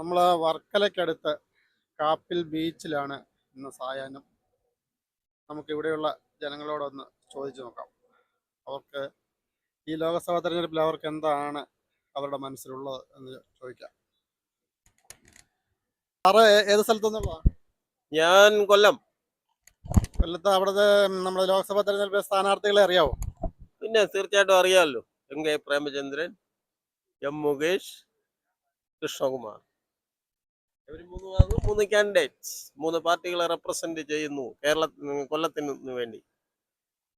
നമ്മൾ വർക്കലയ്ക്കടുത്ത് കാപ്പിൽ ബീച്ചിലാണ് ഇന്ന് സായാഹ്നം. നമുക്ക് ഇവിടെയുള്ള ജനങ്ങളോടൊന്ന് ചോദിച്ചു നോക്കാം. അവർക്ക് ഈ ലോക്സഭാ തെരഞ്ഞെടുപ്പിൽ അവർക്ക് എന്താണ് അവരുടെ മനസ്സിലുള്ളത് എന്ന് ചോദിക്കാം. സാറ് ഏത് സ്ഥലത്തു നിന്നുള്ളതാണ്? ഞാൻ കൊല്ലം. കൊല്ലത്ത് അവിടുത്തെ നമ്മുടെ ലോക്സഭാ തെരഞ്ഞെടുപ്പിലെ സ്ഥാനാർത്ഥികളെ അറിയാവോ? പിന്നെ തീർച്ചയായിട്ടും അറിയാമല്ലോ. എം.കെ. പ്രേമചന്ദ്രൻ, എം മുകേഷ്, കൃഷ്ണകുമാർ. ഇവർ മൂന്ന് കാൻഡിഡേറ്റ്സ്, മൂന്ന് പാർട്ടികളെ റെപ്രസെന്റ് ചെയ്യുന്നു കൊല്ലത്തിന് വേണ്ടി.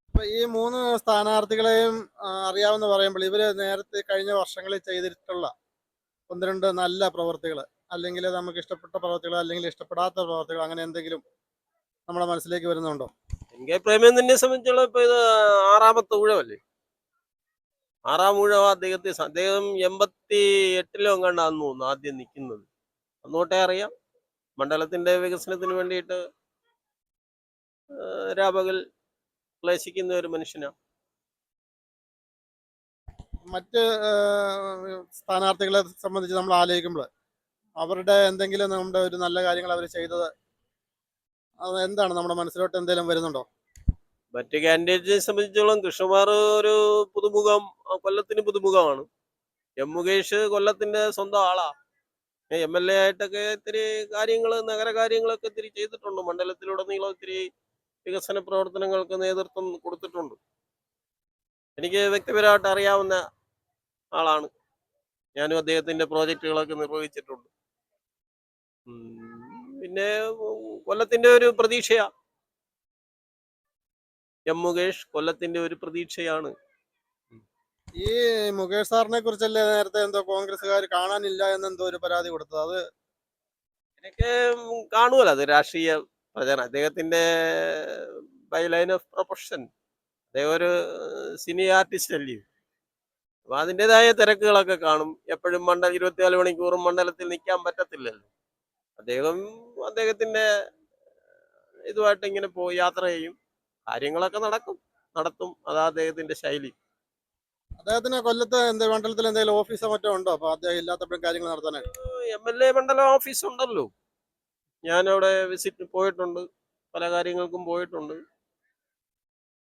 അപ്പൊ ഈ മൂന്ന് സ്ഥാനാർത്ഥികളെയും അറിയാമെന്ന് പറയുമ്പോൾ ഇവര് നേരത്തെ കഴിഞ്ഞ വർഷങ്ങളിൽ ചെയ്തിട്ടുള്ള ഒന്ന് രണ്ട് നല്ല പ്രവർത്തികൾ, അല്ലെങ്കിൽ നമുക്ക് ഇഷ്ടപ്പെട്ട പ്രവർത്തികൾ, അല്ലെങ്കിൽ ഇഷ്ടപ്പെടാത്ത പ്രവർത്തികൾ, അങ്ങനെ എന്തെങ്കിലും നമ്മുടെ മനസ്സിലേക്ക് വരുന്നുണ്ടോ? എം.കെ. പ്രേമചന്ദ്രനെ സംബന്ധിച്ചോളം ഇപ്പൊ ഇത് 6ാമത്തെ ഊഴമല്ലേ. 6ാം ഊഴം അദ്ദേഹം 88-ലോ എങ്ങാണ്ടാന്ന് തോന്നുന്നു ആദ്യം നിൽക്കുന്നത്. അന്നോട്ടേ അറിയാം മണ്ഡലത്തിന്റെ വികസനത്തിന് വേണ്ടിയിട്ട് രാപകൽ ക്ലേശിക്കുന്ന ഒരു മനുഷ്യനാണ്. മറ്റ് സ്ഥാനാർത്ഥികളെ സംബന്ധിച്ച് നമ്മൾ ആലോചിക്കുമ്പോൾ അവരുടെ എന്തെങ്കിലും നമ്മുടെ ഒരു നല്ല കാര്യങ്ങൾ അവർ ചെയ്തത് അത് എന്താണ് നമ്മുടെ മനസ്സിലോട്ട് എന്തെങ്കിലും വരുന്നുണ്ടോ? മറ്റ് കാൻഡിഡേറ്റിനെ സംബന്ധിച്ചോളം കൃഷ്ണകുമാർ ഒരു പുതുമുഖം, കൊല്ലത്തിന് പുതുമുഖമാണ്. എം മുകേഷ് കൊല്ലത്തിന്റെ സ്വന്തം ആളാ. MLA ആയിട്ടൊക്കെ ഇത്തിരി കാര്യങ്ങൾ, നഗര കാര്യങ്ങളൊക്കെ ഇത്തിരി ചെയ്തിട്ടുണ്ട്. മണ്ഡലത്തിലുടനീളം ഇത്തിരി വികസന പ്രവർത്തനങ്ങൾക്ക് നേതൃത്വം കൊടുത്തിട്ടുണ്ട്. എനിക്ക് വ്യക്തിപരമായിട്ട് അറിയാവുന്ന ആളാണ്. ഞാനും അദ്ദേഹത്തിന്റെ പ്രോജക്റ്റുകളൊക്കെ നിർവഹിച്ചിട്ടുണ്ട്. പിന്നെ കൊല്ലത്തിന്റെ ഒരു പ്രതീക്ഷയാ എം മുകേഷ്, കൊല്ലത്തിന്റെ ഒരു പ്രതീക്ഷയാണ്. ഈ മുകേഷ് സാറിനെ കുറിച്ചല്ലേ നേരത്തെ എന്തോ കോൺഗ്രസ്സുകാർ കാണാനില്ല എന്നെന്തോ ഒരു പരാതി കൊടുത്തത്? അത് എനിക്ക് കാണുമല്ലോ, അത് രാഷ്ട്രീയ പ്രചരണം. അദ്ദേഹത്തിന്റെ ബൈ ലൈൻ ഓഫ് പ്രൊഫഷൻ, അദ്ദേഹം ഒരു സിനി ആർട്ടിസ്റ്റ് അല്ലേ. അപ്പൊ അതിൻ്റെതായ തിരക്കുകളൊക്കെ കാണും. എപ്പോഴും 24 മണിക്കൂറും മണ്ഡലത്തിൽ നിൽക്കാൻ പറ്റത്തില്ലല്ലോ. അദ്ദേഹത്തിന്റെ ഇതുമായിട്ട് ഇങ്ങനെ പോയി യാത്ര ചെയ്യും, കാര്യങ്ങളൊക്കെ നടത്തും. അതാ അദ്ദേഹത്തിന്റെ ശൈലി. അദ്ദേഹത്തിന് കൊല്ലത്ത് മണ്ഡലത്തിൽ എന്തെങ്കിലും ഓഫീസോ മറ്റോ ഉണ്ടോ? അപ്പൊ അദ്ദേഹം ഇല്ലാത്തപ്പോഴും കാര്യങ്ങൾ നടത്താനായിട്ട് MLA മണ്ഡലം ഓഫീസ് ഉണ്ടല്ലോ. ഞാനവിടെ വിസിറ്റ് പോയിട്ടുണ്ട്, പല കാര്യങ്ങൾക്കും പോയിട്ടുണ്ട്.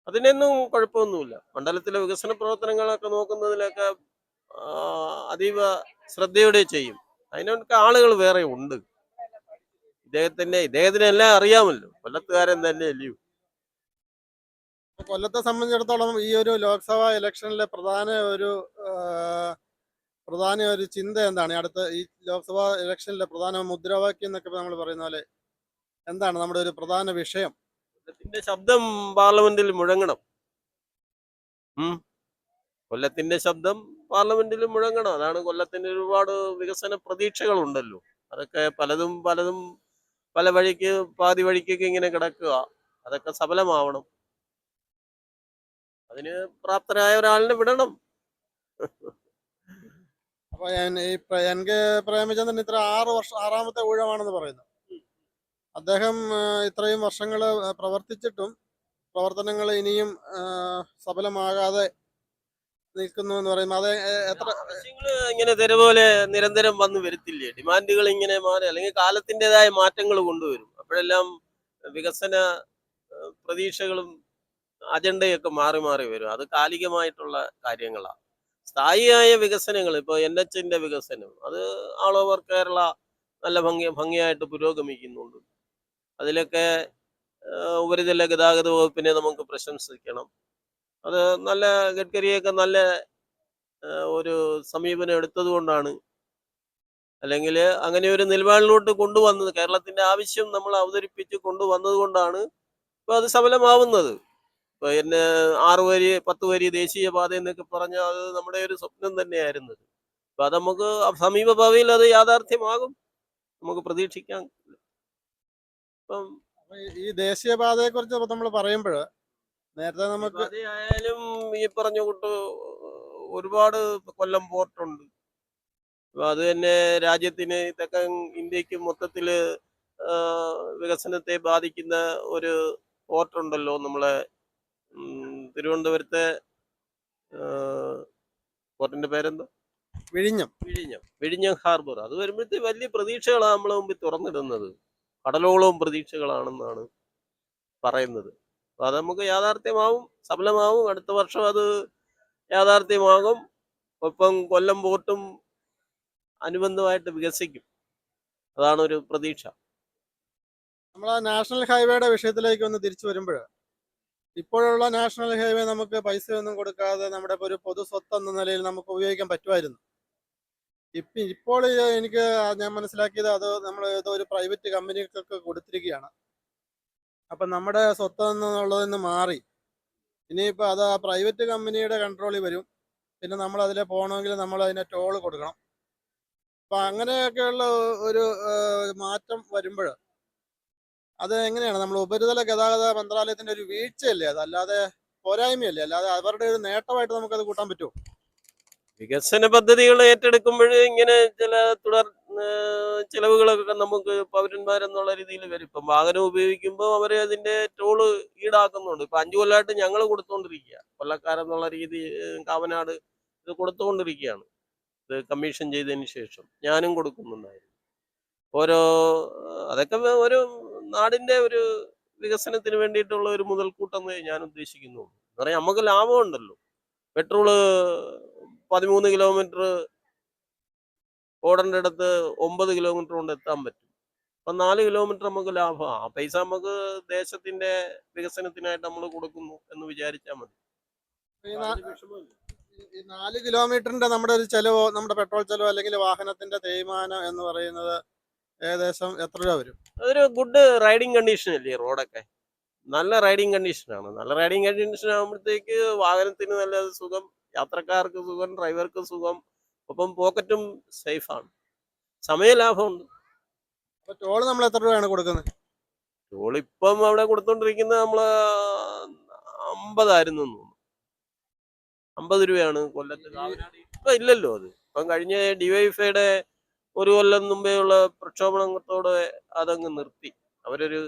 അതിനൊന്നും കുഴപ്പമൊന്നുമില്ല. മണ്ഡലത്തിലെ വികസന പ്രവർത്തനങ്ങളൊക്കെ നോക്കുന്നതിലൊക്കെ അതീവ ശ്രദ്ധയോടെ ചെയ്യും. അതിനൊക്കെ ആളുകൾ വേറെ ഉണ്ട്. ഇദ്ദേഹത്തിനെല്ലാം അറിയാമല്ലോ, കൊല്ലത്തുകാരൻ തന്നെ അല്ലയോ. കൊല്ലത്തെ സംബന്ധിച്ചിടത്തോളം ഈ ഒരു ലോക്സഭാ ഇലക്ഷനിലെ പ്രധാന ഒരു ചിന്ത എന്താണ്? അടുത്ത ഈ ലോക്സഭാ ഇലക്ഷനിലെ പ്രധാന മുദ്രാവാക്യം എന്നൊക്കെ നമ്മൾ പറയുന്ന പോലെ എന്താണ് നമ്മുടെ ഒരു പ്രധാന വിഷയം? കൊല്ലത്തിന്റെ ശബ്ദം പാർലമെന്റിൽ മുഴങ്ങണം. കൊല്ലത്തിന്റെ ശബ്ദം പാർലമെന്റിൽ മുഴങ്ങണം. അതാണ് കൊല്ലത്തിന് ഒരുപാട് വികസന പ്രതീക്ഷകളുണ്ടല്ലോ. അതൊക്കെ പലതും പല വഴിക്ക്, പാതി വഴിക്കൊക്കെ ഇങ്ങനെ കിടക്കുക. അതൊക്കെ സഫലമാവണം. അതിന് പ്രാപ്തരായ ഒരാളിനെ വിടണം. അപ്പൊ എൻ.കെ. പ്രേമചന്ദ്രൻ ഇത്ര 6ാമത്തെ ഊഴമാണെന്ന് പറയുന്നു. അദ്ദേഹം ഇത്രയും വർഷങ്ങൾ പ്രവർത്തിച്ചിട്ടും പ്രവർത്തനങ്ങൾ ഇനിയും സഫലമാകാതെ നിൽക്കുന്നു എന്ന് പറയുമ്പോൾ അത് എത്ര ഇങ്ങനെ തെരുപോലെ നിരന്തരം വന്നു വരത്തില്ലേ? ഡിമാൻഡുകൾ ഇങ്ങനെ മാറി, അല്ലെങ്കിൽ കാലത്തിൻ്റെതായ മാറ്റങ്ങൾ കൊണ്ടുവരും. അപ്പോഴെല്ലാം വികസന പ്രതീക്ഷകളും അജണ്ടയൊക്കെ മാറി വരും. അത് കാലികമായിട്ടുള്ള കാര്യങ്ങളാണ്. സ്ഥായിയായ വികസനങ്ങൾ, ഇപ്പോൾ NHന്റെ വികസനം, അത് ആൾ ഓവർ കേരള നല്ല ഭംഗിയായിട്ട് പുരോഗമിക്കുന്നുണ്ട്. അതിലൊക്കെ ഉപരിതല ഗതാഗത വകുപ്പിനെ നമുക്ക് പ്രശംസിക്കണം. അത് നല്ല ഗഡ്കരിയൊക്കെ നല്ല ഒരു സമീപനം എടുത്തത് കൊണ്ടാണ്, അല്ലെങ്കിൽ അങ്ങനെ ഒരു നിലപാടിലോട്ട് കൊണ്ടുവന്നത്, കേരളത്തിന്റെ ആവശ്യം നമ്മൾ അവതരിപ്പിച്ച് കൊണ്ടുവന്നത് കൊണ്ടാണ് ഇപ്പൊ അത് സഫലമാവുന്നത്. ഇപ്പൊ 6 വരി 10 വരി ദേശീയപാത എന്നൊക്കെ പറഞ്ഞാൽ അത് നമ്മുടെ ഒരു സ്വപ്നം തന്നെയായിരുന്നു. അപ്പൊ അത് നമുക്ക് സമീപ ഭാവിയിൽ അത് യാഥാർത്ഥ്യമാകും, നമുക്ക് പ്രതീക്ഷിക്കാം. ഇപ്പം ഈ ദേശീയപാതയെ കുറിച്ച് നമ്മൾ പറയുമ്പോൾ നേരത്തെ നമുക്ക് ആയാലും ഈ പറഞ്ഞ കൂട്ട് ഒരുപാട് കൊല്ലം പോർട്ടുണ്ട്. അത് തന്നെ രാജ്യത്തിന്, തെക്കൻ ഇന്ത്യക്ക് മൊത്തത്തില് വികസനത്തെ ബാധിക്കുന്ന ഒരു പോർട്ടുണ്ടല്ലോ നമ്മളെ തിരുവനന്തപുരത്തെ. പോർട്ടിന്റെ പേരെന്തോ? വിഴിഞ്ഞം ഹാർബർ അത് വരുമ്പോഴത്തെ വലിയ പ്രതീക്ഷകളാണ് നമ്മളെ മുമ്പിൽ തുറന്നിടുന്നത്. കടലോളവും പ്രതീക്ഷകളാണെന്നാണ് പറയുന്നത്. അപ്പൊ അത് നമുക്ക് യാഥാർത്ഥ്യമാവും, സഫലമാവും. അടുത്ത വർഷം അത് യാഥാർത്ഥ്യമാകും. ഒപ്പം കൊല്ലം പോർട്ടും അനുബന്ധമായിട്ട് വികസിക്കും. അതാണ് ഒരു പ്രതീക്ഷ. നമ്മളെ നാഷണൽ ഹൈവേയുടെ വിഷയത്തിലേക്ക് ഒന്ന് തിരിച്ചു വരുമ്പോൾ, ഇപ്പോഴുള്ള നാഷണൽ ഹൈവേ നമുക്ക് പൈസയൊന്നും കൊടുക്കാതെ നമ്മുടെ ഒരു പൊതു സ്വത്ത് എന്ന നിലയിൽ നമുക്ക് ഉപയോഗിക്കാൻ പറ്റുമായിരുന്നു. ഇപ്പോൾ എനിക്ക് ഞാൻ മനസ്സിലാക്കിയത് അത് നമ്മൾ ഏതോ ഒരു പ്രൈവറ്റ് കമ്പനികൾക്ക് കൊടുത്തിരിക്കുകയാണ്. അപ്പം നമ്മുടെ സ്വത്ത് എന്നുള്ളതിൽ നിന്ന് മാറി ഇനിയിപ്പോൾ അത് ആ പ്രൈവറ്റ് കമ്പനിയുടെ കൺട്രോളിൽ വരും. പിന്നെ നമ്മൾ അതിലെ പോകണമെങ്കിൽ നമ്മൾ അതിനെ ടോൾ കൊടുക്കണം. അപ്പം അങ്ങനെയൊക്കെയുള്ള ഒരു മാറ്റം വരുമ്പോൾ അത് എങ്ങനെയാണ് നമ്മൾ ഉപരിതല ഗതാഗത മന്ത്രാലയത്തിന്റെ ഒരു വീഴ്ചയല്ലേ അത്, അല്ലാതെ പോരായ്മയല്ലേ, അല്ലാതെ അവരുടെ ഒരു നേട്ടമായിട്ട് നമുക്കത് കൂട്ടാൻ പറ്റുമോ? വികസന പദ്ധതികൾ ഏറ്റെടുക്കുമ്പോൾ ഇങ്ങനെ ചില തുടർ ചിലവുകളൊക്കെ നമുക്ക് പൗരന്മാരെന്നുള്ള രീതിയിൽ വരും. ഇപ്പം വാഹനം ഉപയോഗിക്കുമ്പോൾ അവരെ അതിന്റെ ടോള് ഈടാക്കുന്നുണ്ട്. ഇപ്പൊ 5 കൊല്ലമായിട്ട് ഞങ്ങൾ കൊടുത്തുകൊണ്ടിരിക്കുക, കൊല്ലക്കാരെന്നുള്ള രീതി കാവനാട് ഇത് കൊടുത്തുകൊണ്ടിരിക്കുകയാണ്. ഇത് കമ്മീഷൻ ചെയ്തതിന് ശേഷം ഞാനും കൊടുക്കുന്നുണ്ടായിരുന്നു. ഓരോ അതൊക്കെ ഒരു നാടിന്റെ ഒരു വികസനത്തിന് വേണ്ടിയിട്ടുള്ള ഒരു മുതൽക്കൂട്ടെന്ന് ഞാൻ ഉദ്ദേശിക്കുന്നു. എന്ന് പറയാൻ നമുക്ക് ലാഭമുണ്ടല്ലോ. പെട്രോള് 13 കിലോമീറ്റർ ഓടേണ്ട ഇടത്ത് 9 കിലോമീറ്റർ കൊണ്ട് എത്താൻ പറ്റും. അപ്പം 4 കിലോമീറ്റർ നമുക്ക് ലാഭമാണ്. ആ പൈസ നമുക്ക് ദേശത്തിന്റെ വികസനത്തിനായിട്ട് നമ്മൾ കൊടുക്കുന്നു എന്ന് വിചാരിച്ചാൽ മതി. ഈ 4 കിലോമീറ്ററിന്റെ നമ്മുടെ ഒരു ചെലവോ, നമ്മുടെ പെട്രോൾ ചെലവോ അല്ലെങ്കിൽ വാഹനത്തിന്റെ തേയ്മാനം എന്ന് പറയുന്നത് ഏകദേശം എത്ര രൂപ വരും? അതൊരു ഗുഡ് റൈഡിങ് കണ്ടീഷൻ അല്ലേ റോഡൊക്കെ? നല്ല റൈഡിങ് കണ്ടീഷനാണ്. നല്ല റൈഡിങ് കണ്ടീഷൻ ആകുമ്പോഴത്തേക്ക് വാഹനത്തിന് നല്ല സുഖം, യാത്രക്കാർക്ക് സുഖം, ഡ്രൈവർക്ക് സുഖം, ഒപ്പം പോക്കറ്റും സേഫാണ്. സമയലാഭമുണ്ട്. അപ്പൊ ടോൾ നമ്മൾ എത്ര രൂപയാണ് കൊടുക്കുന്നത്? ടോൾ ഇപ്പം അവിടെ കൊടുത്തോണ്ടിരിക്കുന്നത് നമ്മള് 50 ആയിരുന്നു തോന്നുന്നു. 50 രൂപയാണ് കൊല്ലത്ത്. ഇപ്പൊ ഇല്ലല്ലോ അത്. ഇപ്പം കഴിഞ്ഞ ഡിവൈഎഫ്ഐയുടെ ഒരു കൊല്ലം മുമ്പേ ഉള്ള പ്രക്ഷോഭണത്തോടെ അതങ്ങ് നിർത്തി. അവരൊരു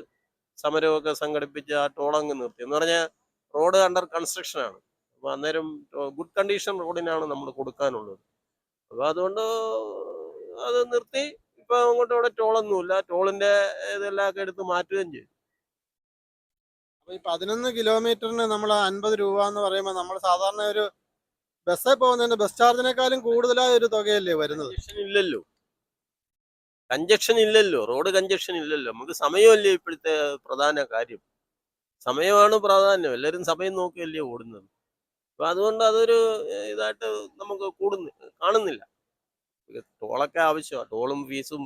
സമരമൊക്കെ സംഘടിപ്പിച്ച് ആ ടോളങ്ങ് നിർത്തി. എന്ന് പറഞ്ഞാൽ റോഡ് അണ്ടർ കൺസ്ട്രക്ഷൻ ആണ്. അപ്പൊ അന്നേരം ഗുഡ് കണ്ടീഷൻ റോഡിനാണ് നമ്മൾ കൊടുക്കാനുള്ളത്. അപ്പൊ അതുകൊണ്ട് അത് നിർത്തി. ഇപ്പൊ അങ്ങോട്ട് ഇവിടെ ടോളൊന്നുമില്ല. ടോളിന്റെ ഇതെല്ലാം എടുത്ത് മാറ്റുകയും ചെയ്തു. അപ്പൊ ഈ 11 കിലോമീറ്ററിന് നമ്മൾ 50 രൂപ എന്ന് പറയുമ്പോൾ നമ്മൾ സാധാരണ ഒരു ബസ്സിൽ പോകുന്നതിന്റെ ബസ് ചാർജിനേക്കാളും കൂടുതലായ ഒരു തുകയല്ലേ വരുന്നത്? ഇല്ലല്ലോ, കഞ്ചക്ഷൻ ഇല്ലല്ലോ, റോഡ് കഞ്ചക്ഷൻ ഇല്ലല്ലോ. നമുക്ക് സമയമല്ലേ ഇപ്പോഴത്തെ പ്രധാന കാര്യം. സമയമാണ് പ്രാധാന്യം. എല്ലാവരും സമയം നോക്കിയല്ലേ ഓടുന്നത്. അപ്പൊ അതുകൊണ്ട് അതൊരു ഇതായിട്ട് നമുക്ക് കാണുന്നില്ല. ടോളൊക്കെ ആവശ്യമാണ്. ടോളും ഫീസും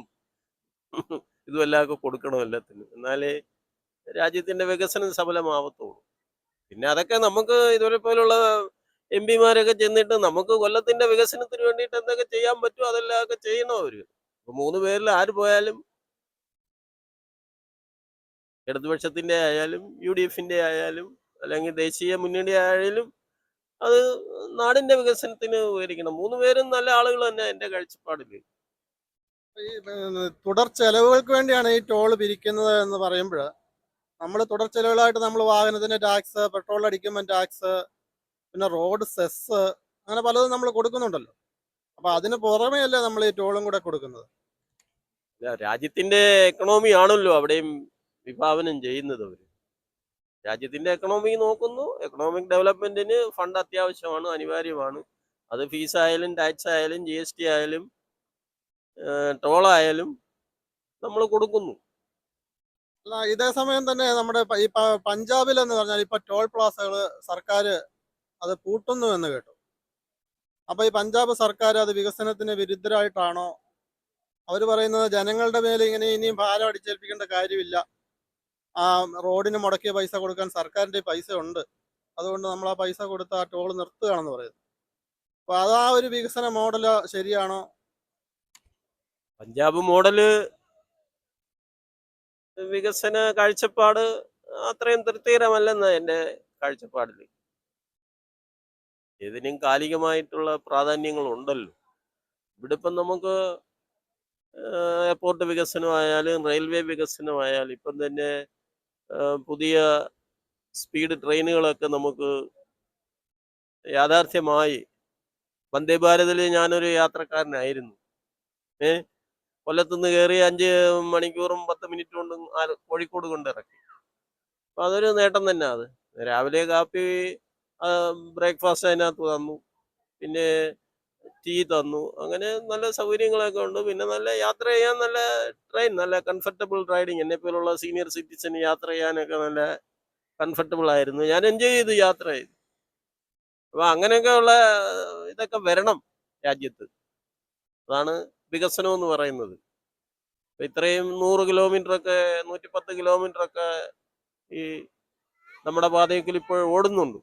ഇതും എല്ലാം കൊടുക്കണം എല്ലാത്തിനും. എന്നാലേ രാജ്യത്തിന്റെ വികസനം സഫലമാവത്തുള്ളൂ. പിന്നെ അതൊക്കെ നമുക്ക് ഇതുവരെ പോലുള്ള എംപിമാരൊക്കെ ചെന്നിട്ട് നമുക്ക് കൊല്ലത്തിന്റെ വികസനത്തിന് വേണ്ടിയിട്ട് എന്തൊക്കെ ചെയ്യാൻ പറ്റുമോ അതെല്ലാം ഒക്കെ ചെയ്യണം അവര്. ഇപ്പൊ 3 പേരിൽ ആര് പോയാലും, ഇടതുപക്ഷത്തിന്റെ ആയാലും UDFന്റെ ആയാലും അല്ലെങ്കിൽ ദേശീയ മുന്നണി ആയാലും, അത് നാടിന്റെ വികസനത്തിന് ഉപകരിക്കണം. 3 പേരും നല്ല ആളുകൾ തന്നെ എന്റെ കാഴ്ചപ്പാടില്. ഈ തുടർ ചെലവുകൾക്ക് വേണ്ടിയാണ് ഈ ടോൾ പിരിക്കുന്നത് എന്ന് പറയുമ്പോൾ, നമ്മൾ തുടർ ചെലവുകളായിട്ട് നമ്മൾ വാഹനത്തിന്റെ ടാക്സ്, പെട്രോൾ അടിക്കുമ്പോൾ ടാക്സ്, പിന്നെ റോഡ് സെസ്, അങ്ങനെ പലതും നമ്മൾ കൊടുക്കുന്നുണ്ടല്ലോ. അപ്പൊ അതിന് പുറമേ അല്ലേ നമ്മൾ ഈ ടോളും കൂടെ കൊടുക്കുന്നത്? രാജ്യത്തിന്റെ എക്കണോമി ആണല്ലോ അവിടെയും വിഭാവനം ചെയ്യുന്നത് അവര്. രാജ്യത്തിന്റെ എക്കണോമി നോക്കുന്നു. എക്കണോമിക് ഡെവലപ്മെന്റിന് ഫണ്ട് അത്യാവശ്യമാണ്, അനിവാര്യമാണ്. അത് ഫീസ് ആയാലും ടാക്സ് ആയാലും GST ആയാലും ടോളായാലും നമ്മൾ കൊടുക്കുന്നു. അല്ല, ഇതേ സമയം തന്നെ നമ്മുടെ ഈ പഞ്ചാബിൽ എന്ന് പറഞ്ഞാൽ ഇപ്പൊ ടോൾ പ്ലാസകൾ സർക്കാർ അത് പൂട്ടുന്നു എന്ന് കേട്ടു. അപ്പൊ ഈ പഞ്ചാബ് സർക്കാർ അത് വികസനത്തിന് വിരുദ്ധരായിട്ടാണോ? അവർ പറയുന്നത് ജനങ്ങളുടെ മേലെ ഇങ്ങനെ ഇനിയും ഭാരം അടിച്ചേൽപ്പിക്കേണ്ട കാര്യമില്ല, ആ റോഡിന് മുടക്കിയ പൈസ കൊടുക്കാൻ സർക്കാരിന്റെ പൈസ ഉണ്ട്, അതുകൊണ്ട് നമ്മൾ ആ പൈസ കൊടുത്ത് ആ ടോൾ നിർത്തുകയാണെന്ന് പറയുന്നത്. അപ്പൊ അതാ ഒരു വികസന മോഡല് ശരിയാണോ? പഞ്ചാബ് മോഡല് വികസന കാഴ്ചപ്പാട് അത്രയും തൃപ്തികരമല്ലെന്ന എൻ്റെ കാഴ്ചപ്പാടിൽ. ഇതിനും കാലികമായിട്ടുള്ള പ്രാധാന്യങ്ങൾ ഉണ്ടല്ലോ. ഇവിടെ ഇപ്പം നമുക്ക് എയർപോർട്ട് വികസനമായാലും റെയിൽവേ വികസനമായാലും ഇപ്പം തന്നെ പുതിയ സ്പീഡ് ട്രെയിനുകളൊക്കെ നമുക്ക് യാഥാർത്ഥ്യമായി വന്ദേ ഭാരതിൽ ഞാനൊരു യാത്രക്കാരനായിരുന്നു. ഏ കൊല്ലത്തുനിന്ന് കയറി 5 മണിക്കൂറും 10 മിനിറ്റ് കൊണ്ട് കോഴിക്കോട് കൊണ്ടിറക്കി. അപ്പൊ അതൊരു നേട്ടം തന്നെ. അത് രാവിലെ കാപ്പി ബ്രേക്ക്ഫാസ്റ്റ് അതിനകത്ത് തന്നു, പിന്നെ ടീ തന്നു. അങ്ങനെ നല്ല സൗകര്യങ്ങളൊക്കെ ഉണ്ട്. പിന്നെ നല്ല യാത്ര ചെയ്യാൻ നല്ല ട്രെയിൻ, നല്ല കംഫർട്ടബിൾ റൈഡിങ്. എന്നെ പോലുള്ള സീനിയർ സിറ്റിസൺ യാത്ര ചെയ്യാനൊക്കെ നല്ല കംഫർട്ടബിൾ ആയിരുന്നു. ഞാൻ എൻജോയ് ചെയ്ത് യാത്ര ചെയ്തു. അപ്പൊ അങ്ങനെയൊക്കെ ഉള്ള ഇതൊക്കെ വരണം രാജ്യത്ത്. അതാണ് വികസനം എന്ന് പറയുന്നത്. ഇപ്പൊ ഇത്രയും 100 കിലോമീറ്റർ ഒക്കെ 110 കിലോമീറ്റർ ഒക്കെ ഈ നമ്മുടെ പാതയിൽ ഇപ്പോൾ ഓടുന്നുണ്ട്.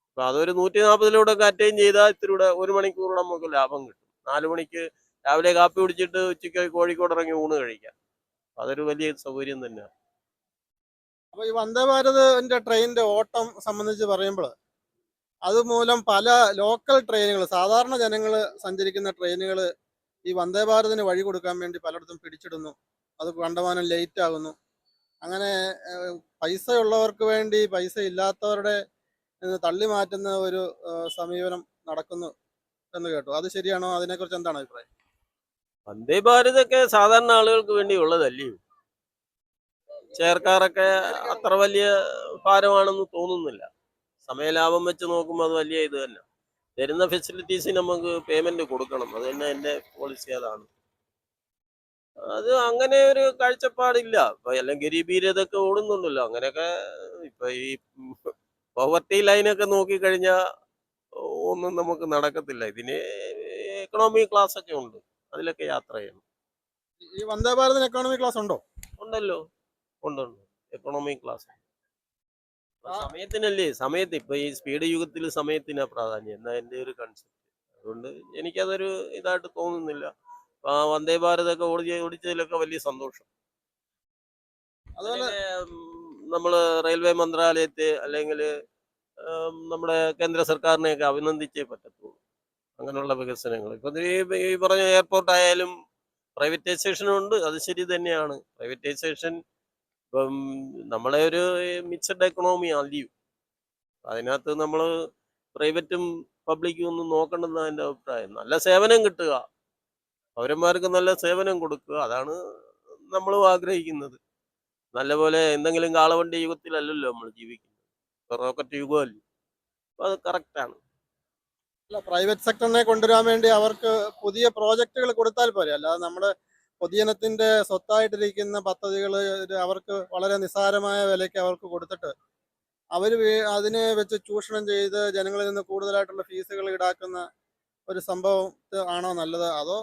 അപ്പൊ അതൊരു 140 ഒക്കെ അറ്റൈൻ ചെയ്താൽ ഇത്തിരി 1 മണിക്കൂർ നമുക്ക് ലാഭം കിട്ടും. 4 മണിക്ക് രാവിലെ കാപ്പി കുടിച്ചിട്ട് ഉച്ചയ്ക്ക് കോഴിക്കോട് ഇറങ്ങി ഊണ് കഴിക്കാം. അതൊരു വലിയ സൗകര്യം തന്നെയാണ്. അപ്പൊ ഈ വന്ദേ ഭാരതിന്റെ ട്രെയിനിന്റെ ഓട്ടം സംബന്ധിച്ച് പറയുമ്പോൾ അതുമൂലം പല ലോക്കൽ ട്രെയിനുകൾ, സാധാരണ ജനങ്ങൾ സഞ്ചരിക്കുന്ന ട്രെയിനുകൾ ഈ വന്ദേ ഭാരതിന് വഴി കൊടുക്കാൻ വേണ്ടി പലയിടത്തും പിടിച്ചിടുന്നു. അത് കണ്ടമാനം ലേറ്റ് ആകുന്നു. അങ്ങനെ പൈസ ഉള്ളവർക്ക് വേണ്ടി പൈസ ഇല്ലാത്തവരുടെ തള്ളി മാറ്റുന്ന ഒരു സമീപനം നടക്കുന്നു എന്ന് കേട്ടു. അത് ശരിയാണോ? അതിനെക്കുറിച്ച് എന്താണ് അഭിപ്രായം? വന്ദേ ഭാരത് ഒക്കെ സാധാരണ ആളുകൾക്ക് വേണ്ടി ഉള്ളതല്ലേ. ചെയർക്കാരൊക്കെ അത്ര വലിയ ഭാരമാണെന്ന് തോന്നുന്നില്ല. സമയലാഭം വെച്ച് നോക്കുമ്പോൾ അത് വലിയ ഇത് തന്നെ. തരുന്ന ഫെസിലിറ്റീസ് നമുക്ക് പേയ്മെന്റ് കൊടുക്കണം. അത് തന്നെ എൻ്റെ പോളിസി അതാണ്. അത് അങ്ങനെ ഒരു കാഴ്ചപ്പാടില്ല. ഇപ്പൊ എല്ലാം ഗരീബീരതൊക്കെ ഓടുന്നുണ്ടല്ലോ. അങ്ങനെയൊക്കെ ഇപ്പൊ ഈ പോവർട്ടി ലൈനൊക്കെ നോക്കിക്കഴിഞ്ഞാൽ ഒന്നും നമുക്ക് നടക്കത്തില്ല. ഇതിന് എക്കണോമി ക്ലാസ് ഒക്കെ ഉണ്ട്, അതിലൊക്കെ യാത്ര ചെയ്യണം. ഈ വന്ദേ ഭാരതിന് എക്കോണമി ക്ലാസ് ഉണ്ടോ? ഉണ്ടല്ലോ, ഉണ്ട് എക്കണോമി ക്ലാസ്. ആ, സമയത്തിനല്ലേ, സമയത്ത് ഇപ്പൊ ഈ സ്പീഡ് യുഗത്തിൽ സമയത്തിനാ പ്രാധാന്യം എന്നാ എൻ്റെ ഒരു കൺസെപ്റ്റ്. അതുകൊണ്ട് എനിക്കതൊരു ഇതായിട്ട് തോന്നുന്നില്ല. ആ വന്ദേ ഭാരത് ഒക്കെ ഓടിച്ചതിലൊക്കെ വലിയ സന്തോഷം. അതുപോലെ നമ്മള് റെയിൽവേ മന്ത്രാലയത്തെ അല്ലെങ്കിൽ നമ്മുടെ കേന്ദ്ര സർക്കാരിനെയൊക്കെ അഭിനന്ദിച്ചേ പറ്റത്തുള്ളൂ. അങ്ങനെയുള്ള വികസനങ്ങൾ ഇപ്പൊ ഈ പറഞ്ഞ എയർപോർട്ട് ആയാലും പ്രൈവറ്റൈസേഷൻ ഉണ്ട്. അത് ശരി തന്നെയാണ്. പ്രൈവറ്റൈസേഷൻ ഇപ്പം നമ്മളെ ഒരു മിക്സഡ് എക്കണോമി അല്ലയോ. അതിനകത്ത് നമ്മൾ പ്രൈവറ്റും പബ്ലിക്കും ഒന്നും നോക്കണ്ടെന്നാണ് എൻ്റെ അഭിപ്രായം. നല്ല സേവനം കിട്ടുക, പൗരന്മാർക്ക് നല്ല സേവനം കൊടുക്കുക, അതാണ് നമ്മളും ആഗ്രഹിക്കുന്നത്. നല്ലപോലെ എന്തെങ്കിലും കാളവണ്ടി യുഗത്തിലല്ലല്ലോ നമ്മൾ ജീവിക്കുന്നത്. റോക്കറ്റ് യുഗമല്ലേ. അപ്പൊ അത് കറക്റ്റാണ്. പ്രൈവറ്റ് സെക്ടറിനെ കൊണ്ടുവരാൻ വേണ്ടി അവർക്ക് പുതിയ പ്രോജക്റ്റുകൾ കൊടുത്താൽ പോരെ. അല്ലാതെ നമ്മുടെ പൊതുജനത്തിന്റെ സ്വത്തായിട്ടിരിക്കുന്ന പദ്ധതികൾ അവർക്ക് വളരെ നിസ്സാരമായ വിലയ്ക്ക് അവർക്ക് കൊടുത്തിട്ട് അവർ അതിനെ വെച്ച് ചൂഷണം ചെയ്ത് ജനങ്ങളിൽ നിന്ന് കൂടുതലായിട്ടുള്ള ഫീസുകൾ ഈടാക്കുന്ന ഒരു സംഭവം ആണോ നല്ലത്? അതോ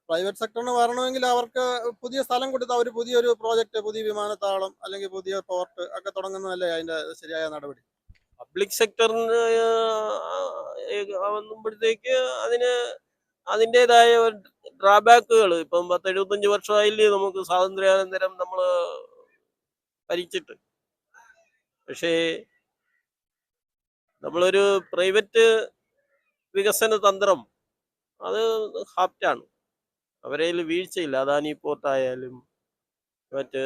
പ്രൈവറ്റ് സെക്ടറിന് വരണമെങ്കിൽ അവർക്ക് പുതിയ സ്ഥലം കൊടുത്ത് അവർ പുതിയൊരു പ്രോജക്റ്റ്, പുതിയ വിമാനത്താവളം അല്ലെങ്കിൽ പുതിയ പോർട്ട് ഒക്കെ തുടങ്ങുന്നതല്ലേ അതിന്റെ ശരിയായ നടപടി? പബ്ലിക് സെക്ടറിന് ആവുമ്പോഴത്തേക്ക് അതിന് അതിൻ്റെതായ ഡ്രാബാക്കുകൾ. ഇപ്പം 10-75 വർഷമായില്ലേ നമുക്ക് സ്വാതന്ത്ര്യാനന്തരം നമ്മൾ ഭരിച്ചിട്ട്. പക്ഷേ നമ്മളൊരു പ്രൈവറ്റ് വികസന തന്ത്രം അത് ഹാപ്റ്റാണ്. അവരതിൽ വീഴ്ചയില്ല. അദാനി പോർട്ടായാലും മറ്റ്